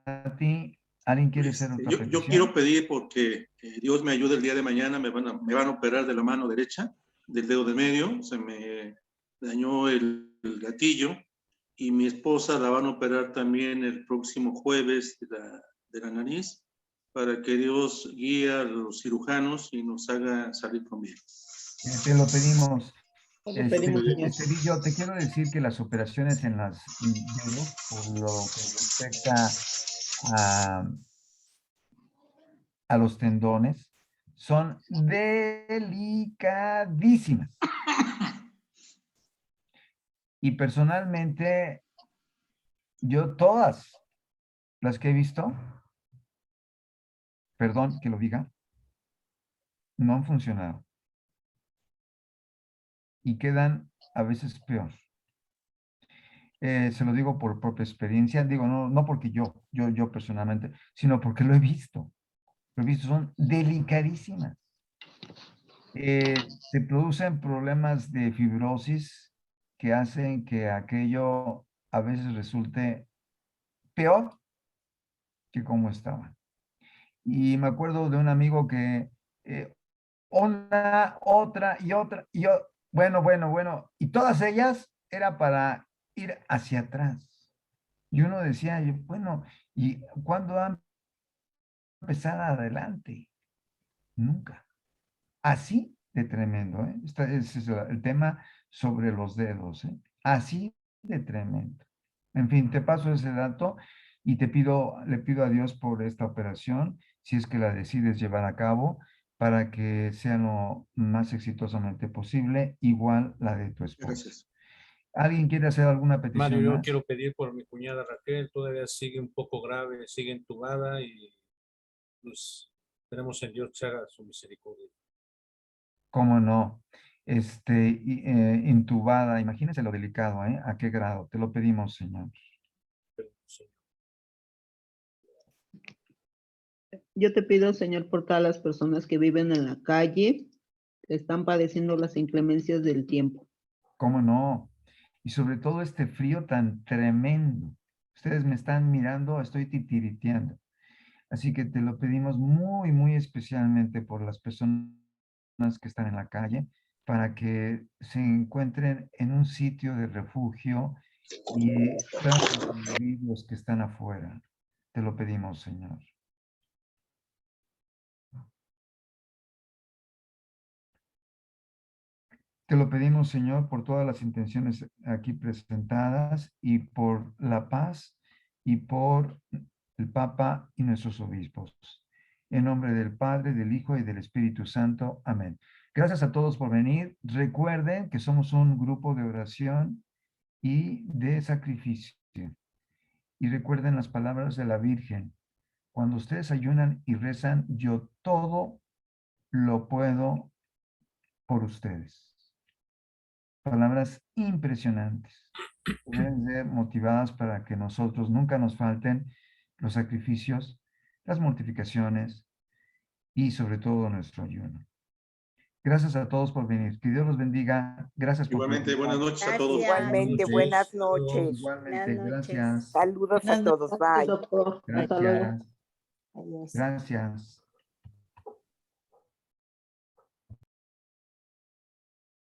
Pati. ¿Alguien quiere hacer otra yo petición? quiero pedir porque Dios me ayude el día de mañana, me van a operar de la mano derecha, del dedo de medio, se me dañó el gatillo y mi esposa la van a operar también el próximo jueves de la nariz para que Dios guíe a los cirujanos y nos haga salir con bien. Te lo pedimos. Lo pedimos, Señor. Yo te quiero decir que las operaciones en las dedos, por lo que respecta a, a los tendones, son delicadísimas. Y personalmente, yo todas las que he visto, perdón que lo diga, no han funcionado. Y quedan a veces peor. Se lo digo por propia experiencia, digo, no porque yo personalmente, sino porque lo he visto. Lo he visto, son delicadísimas. Se producen problemas de fibrosis que hacen que aquello a veces resulte peor que como estaba. Y me acuerdo de un amigo que una, otra y otra, bueno, y todas ellas era para ir hacia atrás. Y uno decía, bueno, ¿y cuándo han empezar adelante. Nunca. Así de tremendo, ¿eh? Ese es el tema sobre los dedos, ¿eh? Así de tremendo. En fin, te paso ese dato y le pido a Dios por esta operación, si es que la decides llevar a cabo, para que sea lo más exitosamente posible, igual la de tu esposo. Gracias. ¿Alguien quiere hacer alguna petición Mario, yo más? quiero pedir por mi cuñada Raquel, todavía sigue un poco grave, sigue entubada y pues esperemos en Dios que haga su misericordia. ¿Cómo no? Intubada, imagínense lo delicado, ¿eh? ¿A qué grado? Te lo pedimos, Señor. Yo te pido, Señor, por todas las personas que viven en la calle, que están padeciendo las inclemencias del tiempo. ¿Cómo no? Y sobre todo este frío tan tremendo. Ustedes me están mirando, estoy titiriteando. Así que te lo pedimos muy, muy especialmente por las personas que están en la calle, para que se encuentren en un sitio de refugio y puedan sobrevivir los que están afuera. Te lo pedimos, Señor. Te lo pedimos, Señor, por todas las intenciones aquí presentadas y por la paz y por el Papa y nuestros obispos. En nombre del Padre, del Hijo y del Espíritu Santo. Amén. Gracias a todos por venir. Recuerden que somos un grupo de oración y de sacrificio. Y recuerden las palabras de la Virgen. Cuando ustedes ayunan y rezan, yo todo lo puedo por ustedes. Palabras impresionantes. Deben ser motivadas para que nosotros nunca nos falten los sacrificios, las mortificaciones y sobre todo nuestro ayuno. Gracias a todos por venir. Que Dios los bendiga. Gracias por Igualmente, buenas noches a todos. Igualmente, buenas noches. Igualmente, Buenas noches. gracias. Saludos a todos. Bye. Doctor. Hasta luego. Gracias. Gracias.